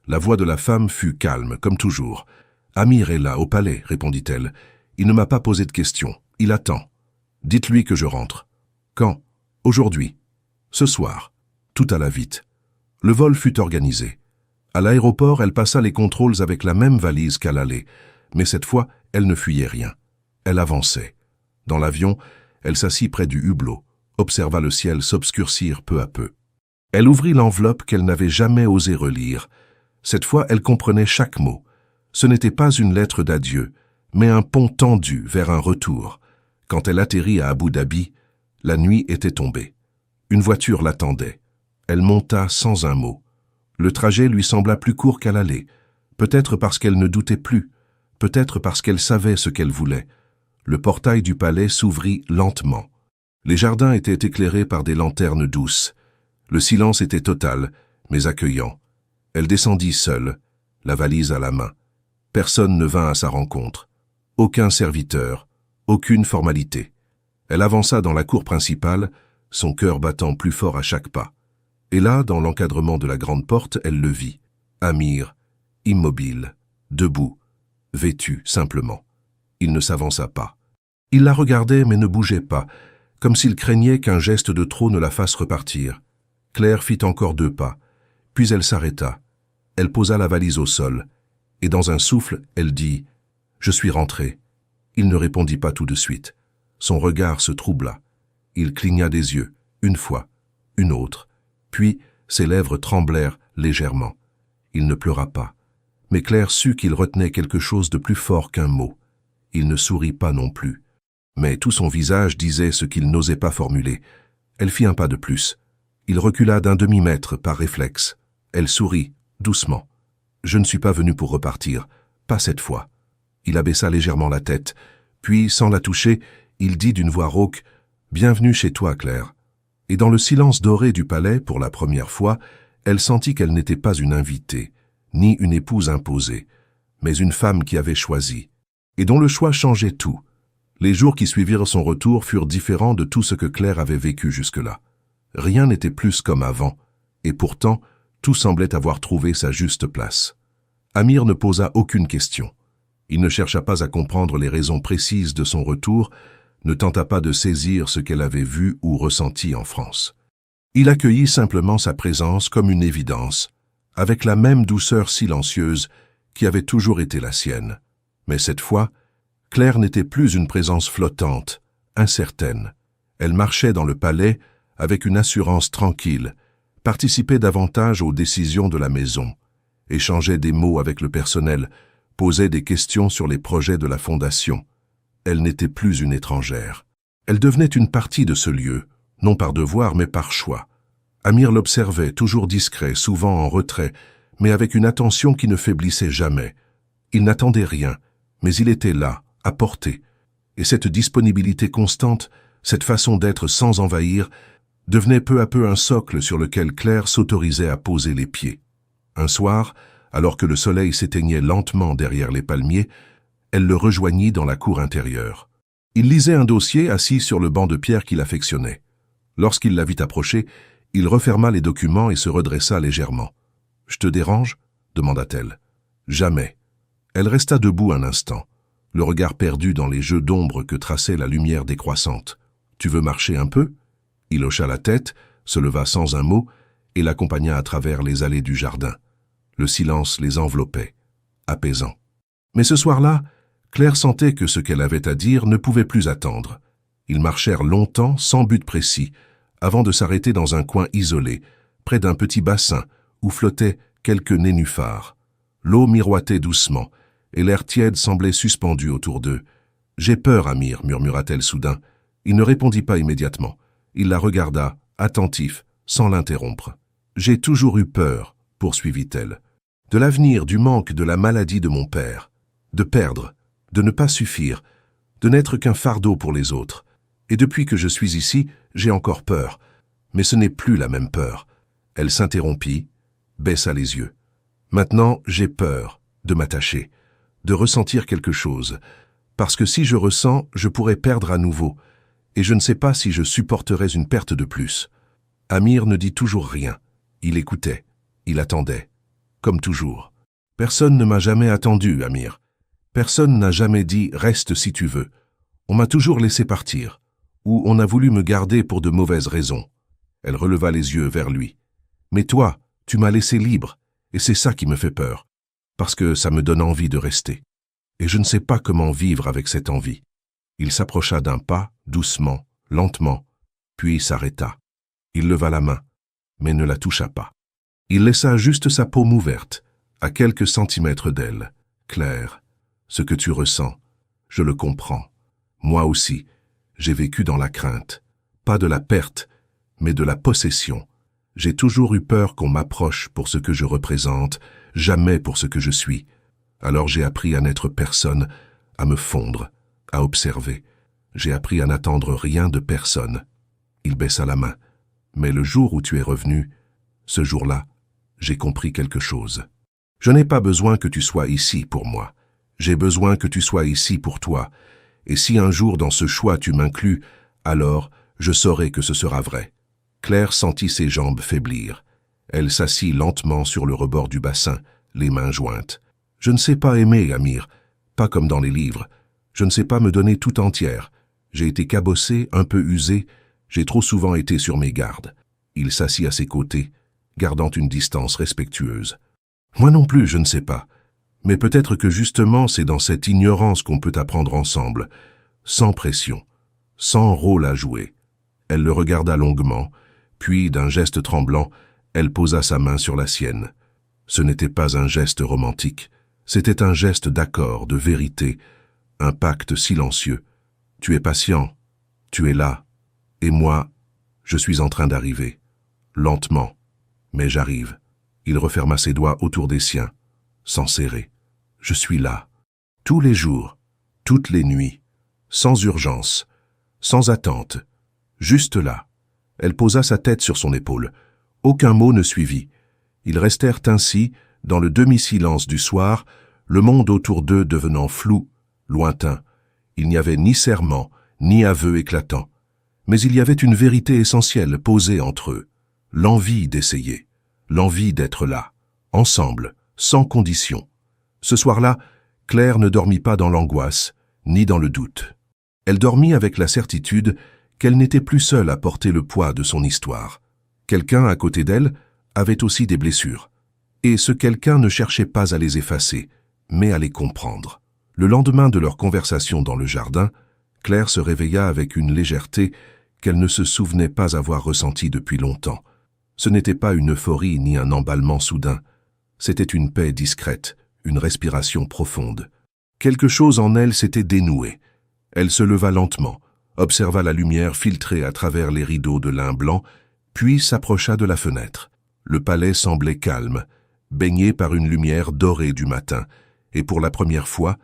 La voix de la femme fut calme, comme toujours. « Amir est là, au palais, » répondit-elle. « Il ne m'a pas posé de questions. Il attend. Dites-lui que je rentre. »« Quand ?»« Aujourd'hui. Ce soir. » Tout alla vite. Le vol fut organisé. À l'aéroport, elle passa les contrôles avec la même valise qu'à l'aller, mais cette fois, elle ne fuyait rien. Elle avançait. Dans l'avion, elle s'assit près du hublot, observa le ciel s'obscurcir peu à peu. Elle ouvrit l'enveloppe qu'elle n'avait jamais osé relire. Cette fois, elle comprenait chaque mot. Ce n'était pas une lettre d'adieu, mais un pont tendu vers un retour. Quand elle atterrit à Abu Dhabi, la nuit était tombée. Une voiture l'attendait. Elle monta sans un mot. Le trajet lui sembla plus court qu'à l'aller, peut-être parce qu'elle ne doutait plus, peut-être parce qu'elle savait ce qu'elle voulait. Le portail du palais s'ouvrit lentement. Les jardins étaient éclairés par des lanternes douces. Le silence était total, mais accueillant. Elle descendit seule, la valise à la main. Personne ne vint à sa rencontre. Aucun serviteur, aucune formalité. Elle avança dans la cour principale, son cœur battant plus fort à chaque pas. Et là, dans l'encadrement de la grande porte, elle le vit. Amir, immobile, debout, vêtu simplement. Il ne s'avança pas. Il la regardait mais ne bougeait pas, comme s'il craignait qu'un geste de trop ne la fasse repartir. Claire fit encore 2 pas, puis elle s'arrêta. Elle posa la valise au sol, et dans un souffle, elle dit « Je suis rentrée ». Il ne répondit pas tout de suite. Son regard se troubla. Il cligna des yeux, une fois, une autre, puis ses lèvres tremblèrent légèrement. Il ne pleura pas, mais Claire sut qu'il retenait quelque chose de plus fort qu'un mot. Il ne sourit pas non plus. Mais tout son visage disait ce qu'il n'osait pas formuler. Elle fit un pas de plus. Il recula d'un demi-mètre par réflexe. Elle sourit, doucement. « Je ne suis pas venu pour repartir, pas cette fois. » Il abaissa légèrement la tête, puis, sans la toucher, il dit d'une voix rauque « Bienvenue chez toi, Claire. » Et dans le silence doré du palais, pour la première fois, elle sentit qu'elle n'était pas une invitée, ni une épouse imposée, mais une femme qui avait choisi, et dont le choix changeait tout. Les jours qui suivirent son retour furent différents de tout ce que Claire avait vécu jusque-là. Rien n'était plus comme avant, et pourtant, tout semblait avoir trouvé sa juste place. Amir ne posa aucune question. Il ne chercha pas à comprendre les raisons précises de son retour, ne tenta pas de saisir ce qu'elle avait vu ou ressenti en France. Il accueillit simplement sa présence comme une évidence, avec la même douceur silencieuse qui avait toujours été la sienne. Mais cette fois, Claire n'était plus une présence flottante, incertaine. Elle marchait dans le palais avec une assurance tranquille, participait davantage aux décisions de la maison, échangeait des mots avec le personnel, posait des questions sur les projets de la fondation. Elle n'était plus une étrangère. Elle devenait une partie de ce lieu, non par devoir mais par choix. Amir l'observait, toujours discret, souvent en retrait, mais avec une attention qui ne faiblissait jamais. Il n'attendait rien, mais il était là, à portée. Et cette disponibilité constante, cette façon d'être sans envahir, devenait peu à peu un socle sur lequel Claire s'autorisait à poser les pieds. Un soir, alors que le soleil s'éteignait lentement derrière les palmiers, elle le rejoignit dans la cour intérieure. Il lisait un dossier assis sur le banc de pierre qu'il affectionnait. Lorsqu'il la vit approcher, il referma les documents et se redressa légèrement. « Je te dérange » demanda-t-elle. « Jamais. » Elle resta debout un instant, le regard perdu dans les jeux d'ombre que traçait la lumière décroissante. « Tu veux marcher un peu ?» Il hocha la tête, se leva sans un mot et l'accompagna à travers les allées du jardin. Le silence les enveloppait, apaisant. Mais ce soir-là, Claire sentait que ce qu'elle avait à dire ne pouvait plus attendre. Ils marchèrent longtemps, sans but précis, avant de s'arrêter dans un coin isolé, près d'un petit bassin où flottaient quelques nénuphars. L'eau miroitait doucement, et l'air tiède semblait suspendu autour d'eux. « J'ai peur, Amir, » murmura-t-elle soudain. Il ne répondit pas immédiatement. Il la regarda, attentif, sans l'interrompre. « J'ai toujours eu peur, » poursuivit-elle. « De l'avenir, du manque, de la maladie de mon père. De perdre, de ne pas suffire, de n'être qu'un fardeau pour les autres. Et depuis que je suis ici, j'ai encore peur. Mais ce n'est plus la même peur. » Elle s'interrompit, baissa les yeux. « Maintenant, j'ai peur de m'attacher, de ressentir quelque chose, parce que si je ressens, je pourrais perdre à nouveau, et je ne sais pas si je supporterais une perte de plus. » Amir ne dit toujours rien. Il écoutait, il attendait, comme toujours. « Personne ne m'a jamais attendu, Amir. Personne n'a jamais dit « reste si tu veux ». On m'a toujours laissé partir, ou on a voulu me garder pour de mauvaises raisons. Elle releva les yeux vers lui. « Mais toi, tu m'as laissé libre, et c'est ça qui me fait peur, parce que ça me donne envie de rester. Et je ne sais pas comment vivre avec cette envie. » Il s'approcha d'un pas, doucement, lentement, puis s'arrêta. Il leva la main, mais ne la toucha pas. Il laissa juste sa paume ouverte, à quelques centimètres d'elle. « Claire, ce que tu ressens, je le comprends. Moi aussi, j'ai vécu dans la crainte, pas de la perte, mais de la possession. J'ai toujours eu peur qu'on m'approche pour ce que je représente, jamais pour ce que je suis. Alors j'ai appris à n'être personne, à me fondre, à observer. J'ai appris à n'attendre rien de personne. Il baissa la main. Mais le jour où tu es revenu, ce jour-là, j'ai compris quelque chose. Je n'ai pas besoin que tu sois ici pour moi. J'ai besoin que tu sois ici pour toi. Et si un jour dans ce choix tu m'inclus, alors je saurai que ce sera vrai. Claire sentit ses jambes faiblir. Elle s'assit lentement sur le rebord du bassin, les mains jointes. Je ne sais pas aimer, Amir, pas comme dans les livres. Je ne sais pas me donner tout entière. J'ai été cabossé, un peu usé, j'ai trop souvent été sur mes gardes. Il s'assit à ses côtés, gardant une distance respectueuse. Moi non plus, je ne sais pas. Mais peut-être que justement c'est dans cette ignorance qu'on peut apprendre ensemble, sans pression, sans rôle à jouer. Elle le regarda longuement, puis d'un geste tremblant, elle posa sa main sur la sienne. Ce n'était pas un geste romantique, c'était un geste d'accord, de vérité, un pacte silencieux. Tu es patient, tu es là, et moi, je suis en train d'arriver. Lentement, mais j'arrive. Il referma ses doigts autour des siens, sans serrer. Je suis là, tous les jours, toutes les nuits, sans urgence, sans attente, juste là. Elle posa sa tête sur son épaule. Aucun mot ne suivit. Ils restèrent ainsi, dans le demi-silence du soir, le monde autour d'eux devenant flou, lointain. Il n'y avait ni serment, ni aveu éclatant. Mais il y avait une vérité essentielle posée entre eux. L'envie d'essayer, l'envie d'être là, ensemble, sans condition. Ce soir-là, Claire ne dormit pas dans l'angoisse, ni dans le doute. Elle dormit avec la certitude qu'elle n'était plus seule à porter le poids de son histoire. Quelqu'un à côté d'elle avait aussi des blessures. Et ce quelqu'un ne cherchait pas à les effacer, mais à les comprendre. Le lendemain de leur conversation dans le jardin, Claire se réveilla avec une légèreté qu'elle ne se souvenait pas avoir ressentie depuis longtemps. Ce n'était pas une euphorie ni un emballement soudain. C'était une paix discrète, une respiration profonde. Quelque chose en elle s'était dénoué. Elle se leva lentement, observa la lumière filtrer à travers les rideaux de lin blanc, puis s'approcha de la fenêtre. Le palais semblait calme, baigné par une lumière dorée du matin, et pour la première fois,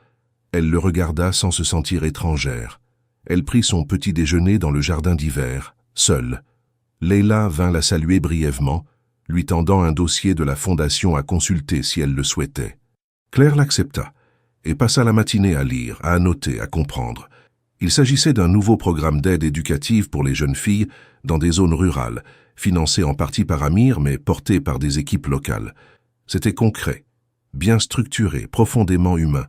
elle le regarda sans se sentir étrangère. Elle prit son petit déjeuner dans le jardin d'hiver, seule. Leila vint la saluer brièvement, lui tendant un dossier de la fondation à consulter si elle le souhaitait. Claire l'accepta et passa la matinée à lire, à annoter, à comprendre. Il s'agissait d'un nouveau programme d'aide éducative pour les jeunes filles dans des zones rurales, financé en partie par Amir mais porté par des équipes locales. C'était concret, bien structuré, profondément humain.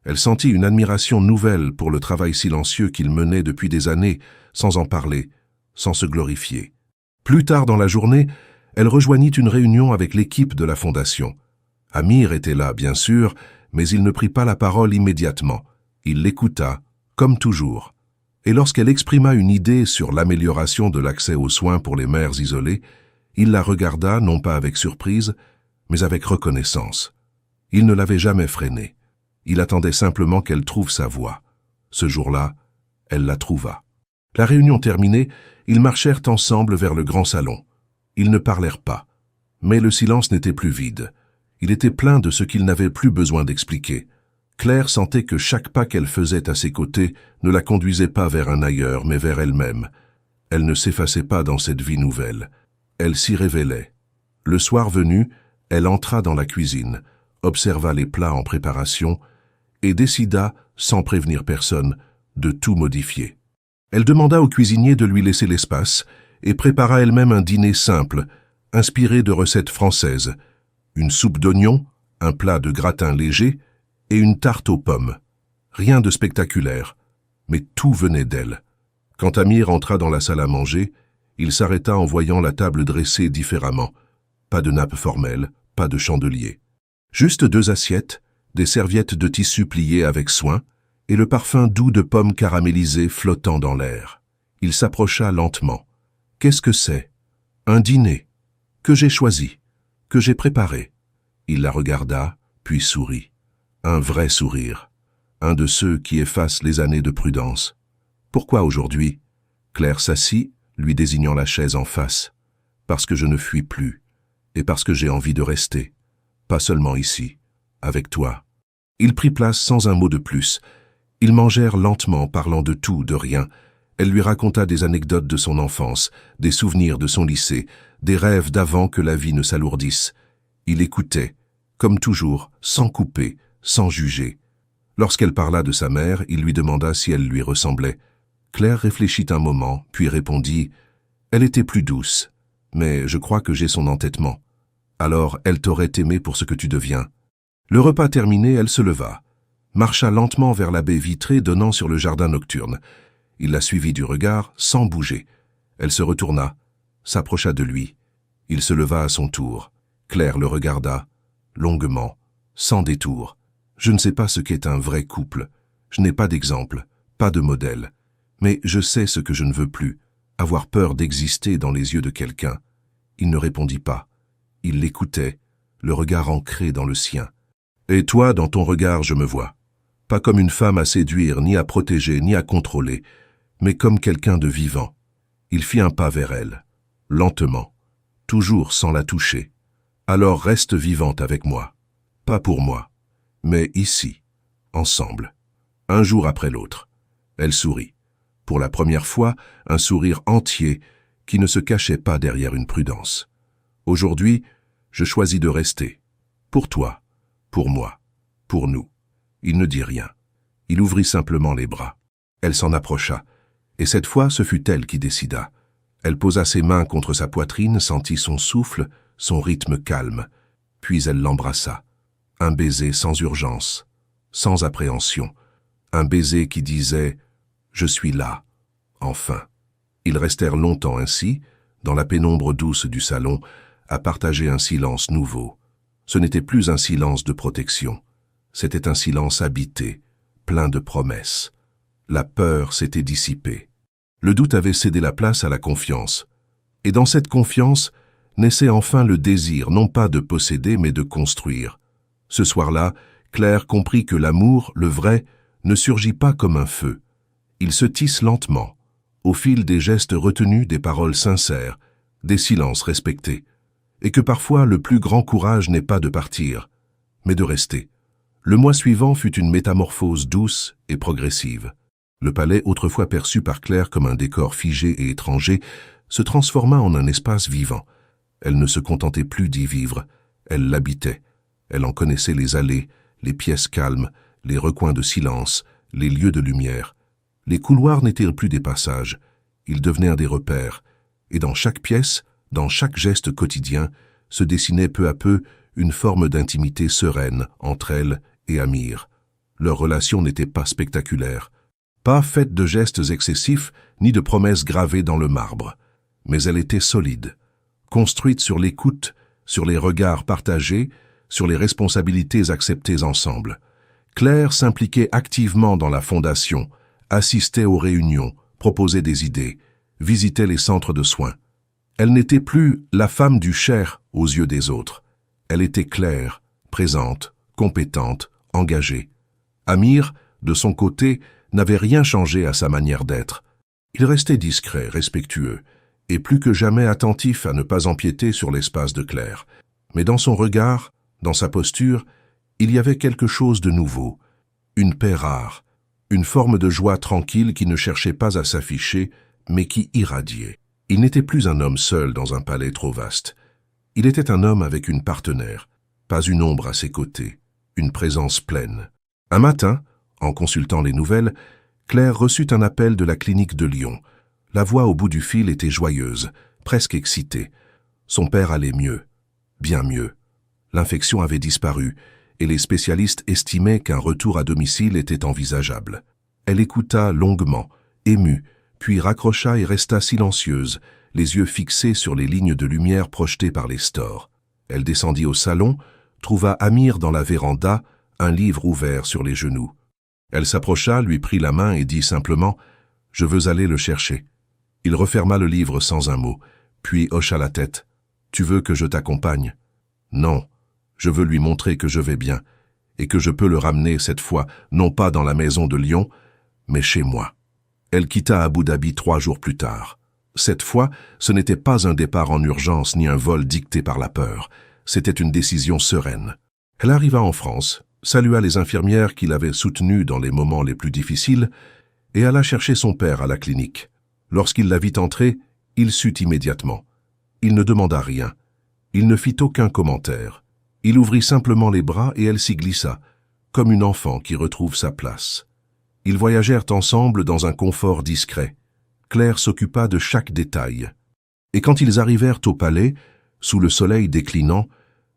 Elle sentit une admiration nouvelle pour le travail silencieux qu'il menait depuis des années, sans en parler, sans se glorifier. Plus tard dans la journée, elle rejoignit une réunion avec l'équipe de la fondation. Amir était là, bien sûr, mais il ne prit pas la parole immédiatement. Il l'écouta, comme toujours. Et lorsqu'elle exprima une idée sur l'amélioration de l'accès aux soins pour les mères isolées, il la regarda non pas avec surprise, mais avec reconnaissance. Il ne l'avait jamais freinée. Il attendait simplement qu'elle trouve sa voie. Ce jour-là, elle la trouva. La réunion terminée, ils marchèrent ensemble vers le grand salon. Ils ne parlèrent pas. Mais le silence n'était plus vide. Il était plein de ce qu'il n'avait plus besoin d'expliquer. Claire sentait que chaque pas qu'elle faisait à ses côtés ne la conduisait pas vers un ailleurs, mais vers elle-même. Elle ne s'effaçait pas dans cette vie nouvelle. Elle s'y révélait. Le soir venu, elle entra dans la cuisine, observa les plats en préparation et décida, sans prévenir personne, de tout modifier. Elle demanda au cuisinier de lui laisser l'espace et prépara elle-même un dîner simple, inspiré de recettes françaises, une soupe d'oignons, un plat de gratin léger et une tarte aux pommes. Rien de spectaculaire, mais tout venait d'elle. Quand Amir entra dans la salle à manger, il s'arrêta en voyant la table dressée différemment. Pas de nappe formelle, pas de chandelier. Juste 2 assiettes, des serviettes de tissu pliées avec soin, et le parfum doux de pommes caramélisées flottant dans l'air. Il s'approcha lentement. Qu'est-ce que c'est? Un dîner. Que j'ai choisi. Que j'ai préparé. Il la regarda, puis sourit. Un vrai sourire. Un de ceux qui effacent les années de prudence. Pourquoi aujourd'hui? Claire s'assit, lui désignant la chaise en face. Parce que je ne fuis plus. Et parce que j'ai envie de rester. Pas seulement ici. Avec toi. Il prit place sans un mot de plus. Ils mangèrent lentement, parlant de tout, de rien. Elle lui raconta des anecdotes de son enfance, des souvenirs de son lycée, des rêves d'avant que la vie ne s'alourdisse. Il écoutait, comme toujours, sans couper, sans juger. Lorsqu'elle parla de sa mère, il lui demanda si elle lui ressemblait. Claire réfléchit un moment, puis répondit « Elle était plus douce, mais je crois que j'ai son entêtement. Alors elle t'aurait aimé pour ce que tu deviens. » Le repas terminé, elle se leva, marcha lentement vers la baie vitrée donnant sur le jardin nocturne. Il la suivit du regard, sans bouger. Elle se retourna, s'approcha de lui. Il se leva à son tour. Claire le regarda, longuement, sans détour. Je ne sais pas ce qu'est un vrai couple. Je n'ai pas d'exemple, pas de modèle. Mais je sais ce que je ne veux plus, avoir peur d'exister dans les yeux de quelqu'un. Il ne répondit pas. Il l'écoutait, le regard ancré dans le sien. Et toi, dans ton regard, je me vois. Pas comme une femme à séduire, ni à protéger, ni à contrôler, mais comme quelqu'un de vivant. Il fit un pas vers elle, lentement, toujours sans la toucher. Alors reste vivante avec moi. Pas pour moi, mais ici, ensemble. Un jour après l'autre. Elle sourit. Pour la première fois, un sourire entier qui ne se cachait pas derrière une prudence. Aujourd'hui, je choisis de rester. Pour toi, pour moi, pour nous. Il ne dit rien. Il ouvrit simplement les bras. Elle s'en approcha. Et cette fois, ce fut elle qui décida. Elle posa ses mains contre sa poitrine, sentit son souffle, son rythme calme. Puis elle l'embrassa. Un baiser sans urgence, sans appréhension. Un baiser qui disait « Je suis là, enfin ». Ils restèrent longtemps ainsi, dans la pénombre douce du salon, à partager un silence nouveau. Ce n'était plus un silence de protection. C'était un silence habité, plein de promesses. La peur s'était dissipée. Le doute avait cédé la place à la confiance. Et dans cette confiance naissait enfin le désir, non pas de posséder, mais de construire. Ce soir-là, Claire comprit que l'amour, le vrai, ne surgit pas comme un feu. Il se tisse lentement, au fil des gestes retenus, des paroles sincères, des silences respectés. Et que parfois le plus grand courage n'est pas de partir, mais de rester. Le mois suivant fut une métamorphose douce et progressive. Le palais, autrefois perçu par Claire comme un décor figé et étranger, se transforma en un espace vivant. Elle ne se contentait plus d'y vivre, elle l'habitait. Elle en connaissait les allées, les pièces calmes, les recoins de silence, les lieux de lumière. Les couloirs n'étaient plus des passages, ils devenaient des repères. Et dans chaque pièce, dans chaque geste quotidien, se dessinait peu à peu une forme d'intimité sereine entre elle et Amir. Leur relation n'était pas spectaculaire, pas faite de gestes excessifs ni de promesses gravées dans le marbre, mais elle était solide, construite sur l'écoute, sur les regards partagés, sur les responsabilités acceptées ensemble. Claire s'impliquait activement dans la fondation, assistait aux réunions, proposait des idées, visitait les centres de soins. Elle n'était plus la femme du Cher aux yeux des autres. Elle était claire, présente, compétente, engagée. Amir, de son côté, n'avait rien changé à sa manière d'être. Il restait discret, respectueux, et plus que jamais attentif à ne pas empiéter sur l'espace de Claire. Mais dans son regard, dans sa posture, il y avait quelque chose de nouveau, une paix rare, une forme de joie tranquille qui ne cherchait pas à s'afficher, mais qui irradiait. Il n'était plus un homme seul dans un palais trop vaste. Il était un homme avec une partenaire, pas une ombre à ses côtés, une présence pleine. Un matin, en consultant les nouvelles, Claire reçut un appel de la clinique de Lyon. La voix au bout du fil était joyeuse, presque excitée. Son père allait mieux, bien mieux. L'infection avait disparu, et les spécialistes estimaient qu'un retour à domicile était envisageable. Elle écouta longuement, émue, puis raccrocha et resta silencieuse, les yeux fixés sur les lignes de lumière projetées par les stores. Elle descendit au salon, trouva Amir dans la véranda, un livre ouvert sur les genoux. Elle s'approcha, lui prit la main et dit simplement « Je veux aller le chercher ». Il referma le livre sans un mot, puis hocha la tête. « Tu veux que je t'accompagne ?»« Non, je veux lui montrer que je vais bien, et que je peux le ramener cette fois, non pas dans la maison de Lyon, mais chez moi. » Elle quitta Abu Dhabi 3 jours plus tard. Cette fois, ce n'était pas un départ en urgence ni un vol dicté par la peur. C'était une décision sereine. Elle arriva en France, salua les infirmières qui l'avaient soutenu dans les moments les plus difficiles et alla chercher son père à la clinique. Lorsqu'il la vit entrer, il sut immédiatement. Il ne demanda rien. Il ne fit aucun commentaire. Il ouvrit simplement les bras et elle s'y glissa, comme une enfant qui retrouve sa place. Ils voyagèrent ensemble dans un confort discret. Claire s'occupa de chaque détail. Et quand ils arrivèrent au palais, sous le soleil déclinant,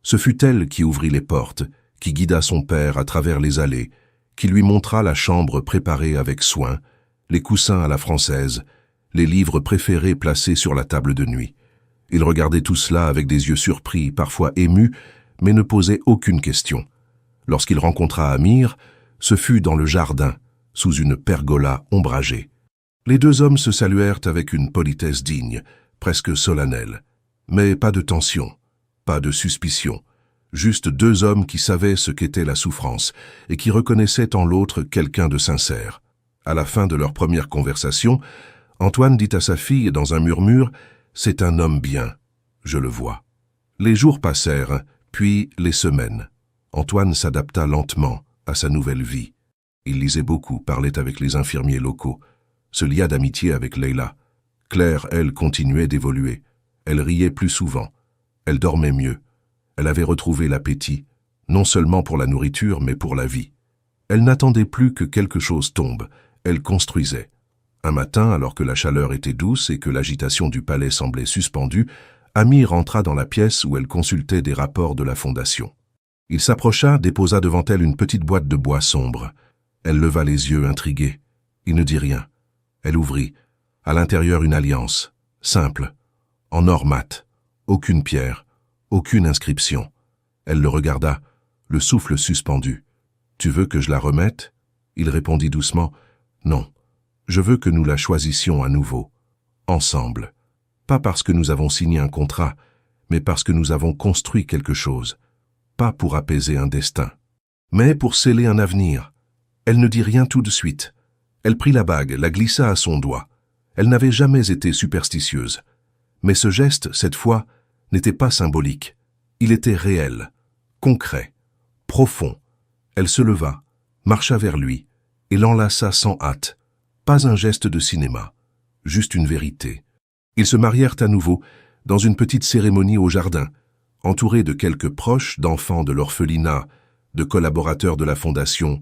ce fut elle qui ouvrit les portes, qui guida son père à travers les allées, qui lui montra la chambre préparée avec soin, les coussins à la française, les livres préférés placés sur la table de nuit. Il regardait tout cela avec des yeux surpris, parfois émus, mais ne posait aucune question. Lorsqu'il rencontra Amir, ce fut dans le jardin, sous une pergola ombragée. Les deux hommes se saluèrent avec une politesse digne, presque solennelle. Mais pas de tension, pas de suspicion. Juste deux hommes qui savaient ce qu'était la souffrance et qui reconnaissaient en l'autre quelqu'un de sincère. À la fin de leur première conversation, Antoine dit à sa fille dans un murmure « C'est un homme bien, je le vois ». Les jours passèrent, puis les semaines. Antoine s'adapta lentement à sa nouvelle vie. Il lisait beaucoup, parlait avec les infirmiers locaux, se lia d'amitié avec Leila. Claire, elle, continuait d'évoluer. Elle riait plus souvent. Elle dormait mieux. Elle avait retrouvé l'appétit, non seulement pour la nourriture, mais pour la vie. Elle n'attendait plus que quelque chose tombe. Elle construisait. Un matin, alors que la chaleur était douce et que l'agitation du palais semblait suspendue, Amir entra dans la pièce où elle consultait des rapports de la fondation. Il s'approcha, déposa devant elle une petite boîte de bois sombre. Elle leva les yeux, intriguée. Il ne dit rien. Elle ouvrit. À l'intérieur, une alliance, simple, en or mat, aucune pierre, aucune inscription. Elle le regarda, le souffle suspendu. « Tu veux que je la remette ?» Il répondit doucement. « Non, je veux que nous la choisissions à nouveau, ensemble. Pas parce que nous avons signé un contrat, mais parce que nous avons construit quelque chose. Pas pour apaiser un destin, mais pour sceller un avenir. » Elle ne dit rien tout de suite. Elle prit la bague, la glissa à son doigt. Elle n'avait jamais été superstitieuse. Mais ce geste, cette fois, n'était pas symbolique. Il était réel, concret, profond. Elle se leva, marcha vers lui et l'enlaça sans hâte. Pas un geste de cinéma, juste une vérité. Ils se marièrent à nouveau dans une petite cérémonie au jardin, entourés de quelques proches, d'enfants de l'orphelinat, de collaborateurs de la fondation,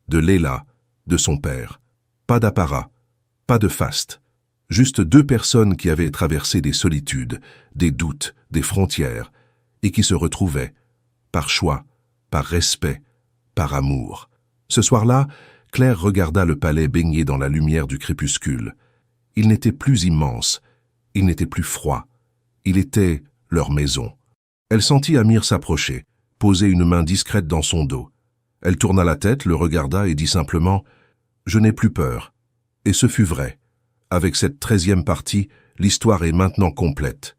de Leila, de son père. Pas d'apparat, pas de faste. Juste deux personnes qui avaient traversé des solitudes, des doutes, des frontières, et qui se retrouvaient, par choix, par respect, par amour. Ce soir-là, Claire regarda le palais baigné dans la lumière du crépuscule. Il n'était plus immense, il n'était plus froid, il était leur maison. Elle sentit Amir s'approcher, poser une main discrète dans son dos. Elle tourna la tête, le regarda et dit simplement « Je n'ai plus peur ». Et ce fut vrai. Avec cette 13e partie, l'histoire est maintenant complète.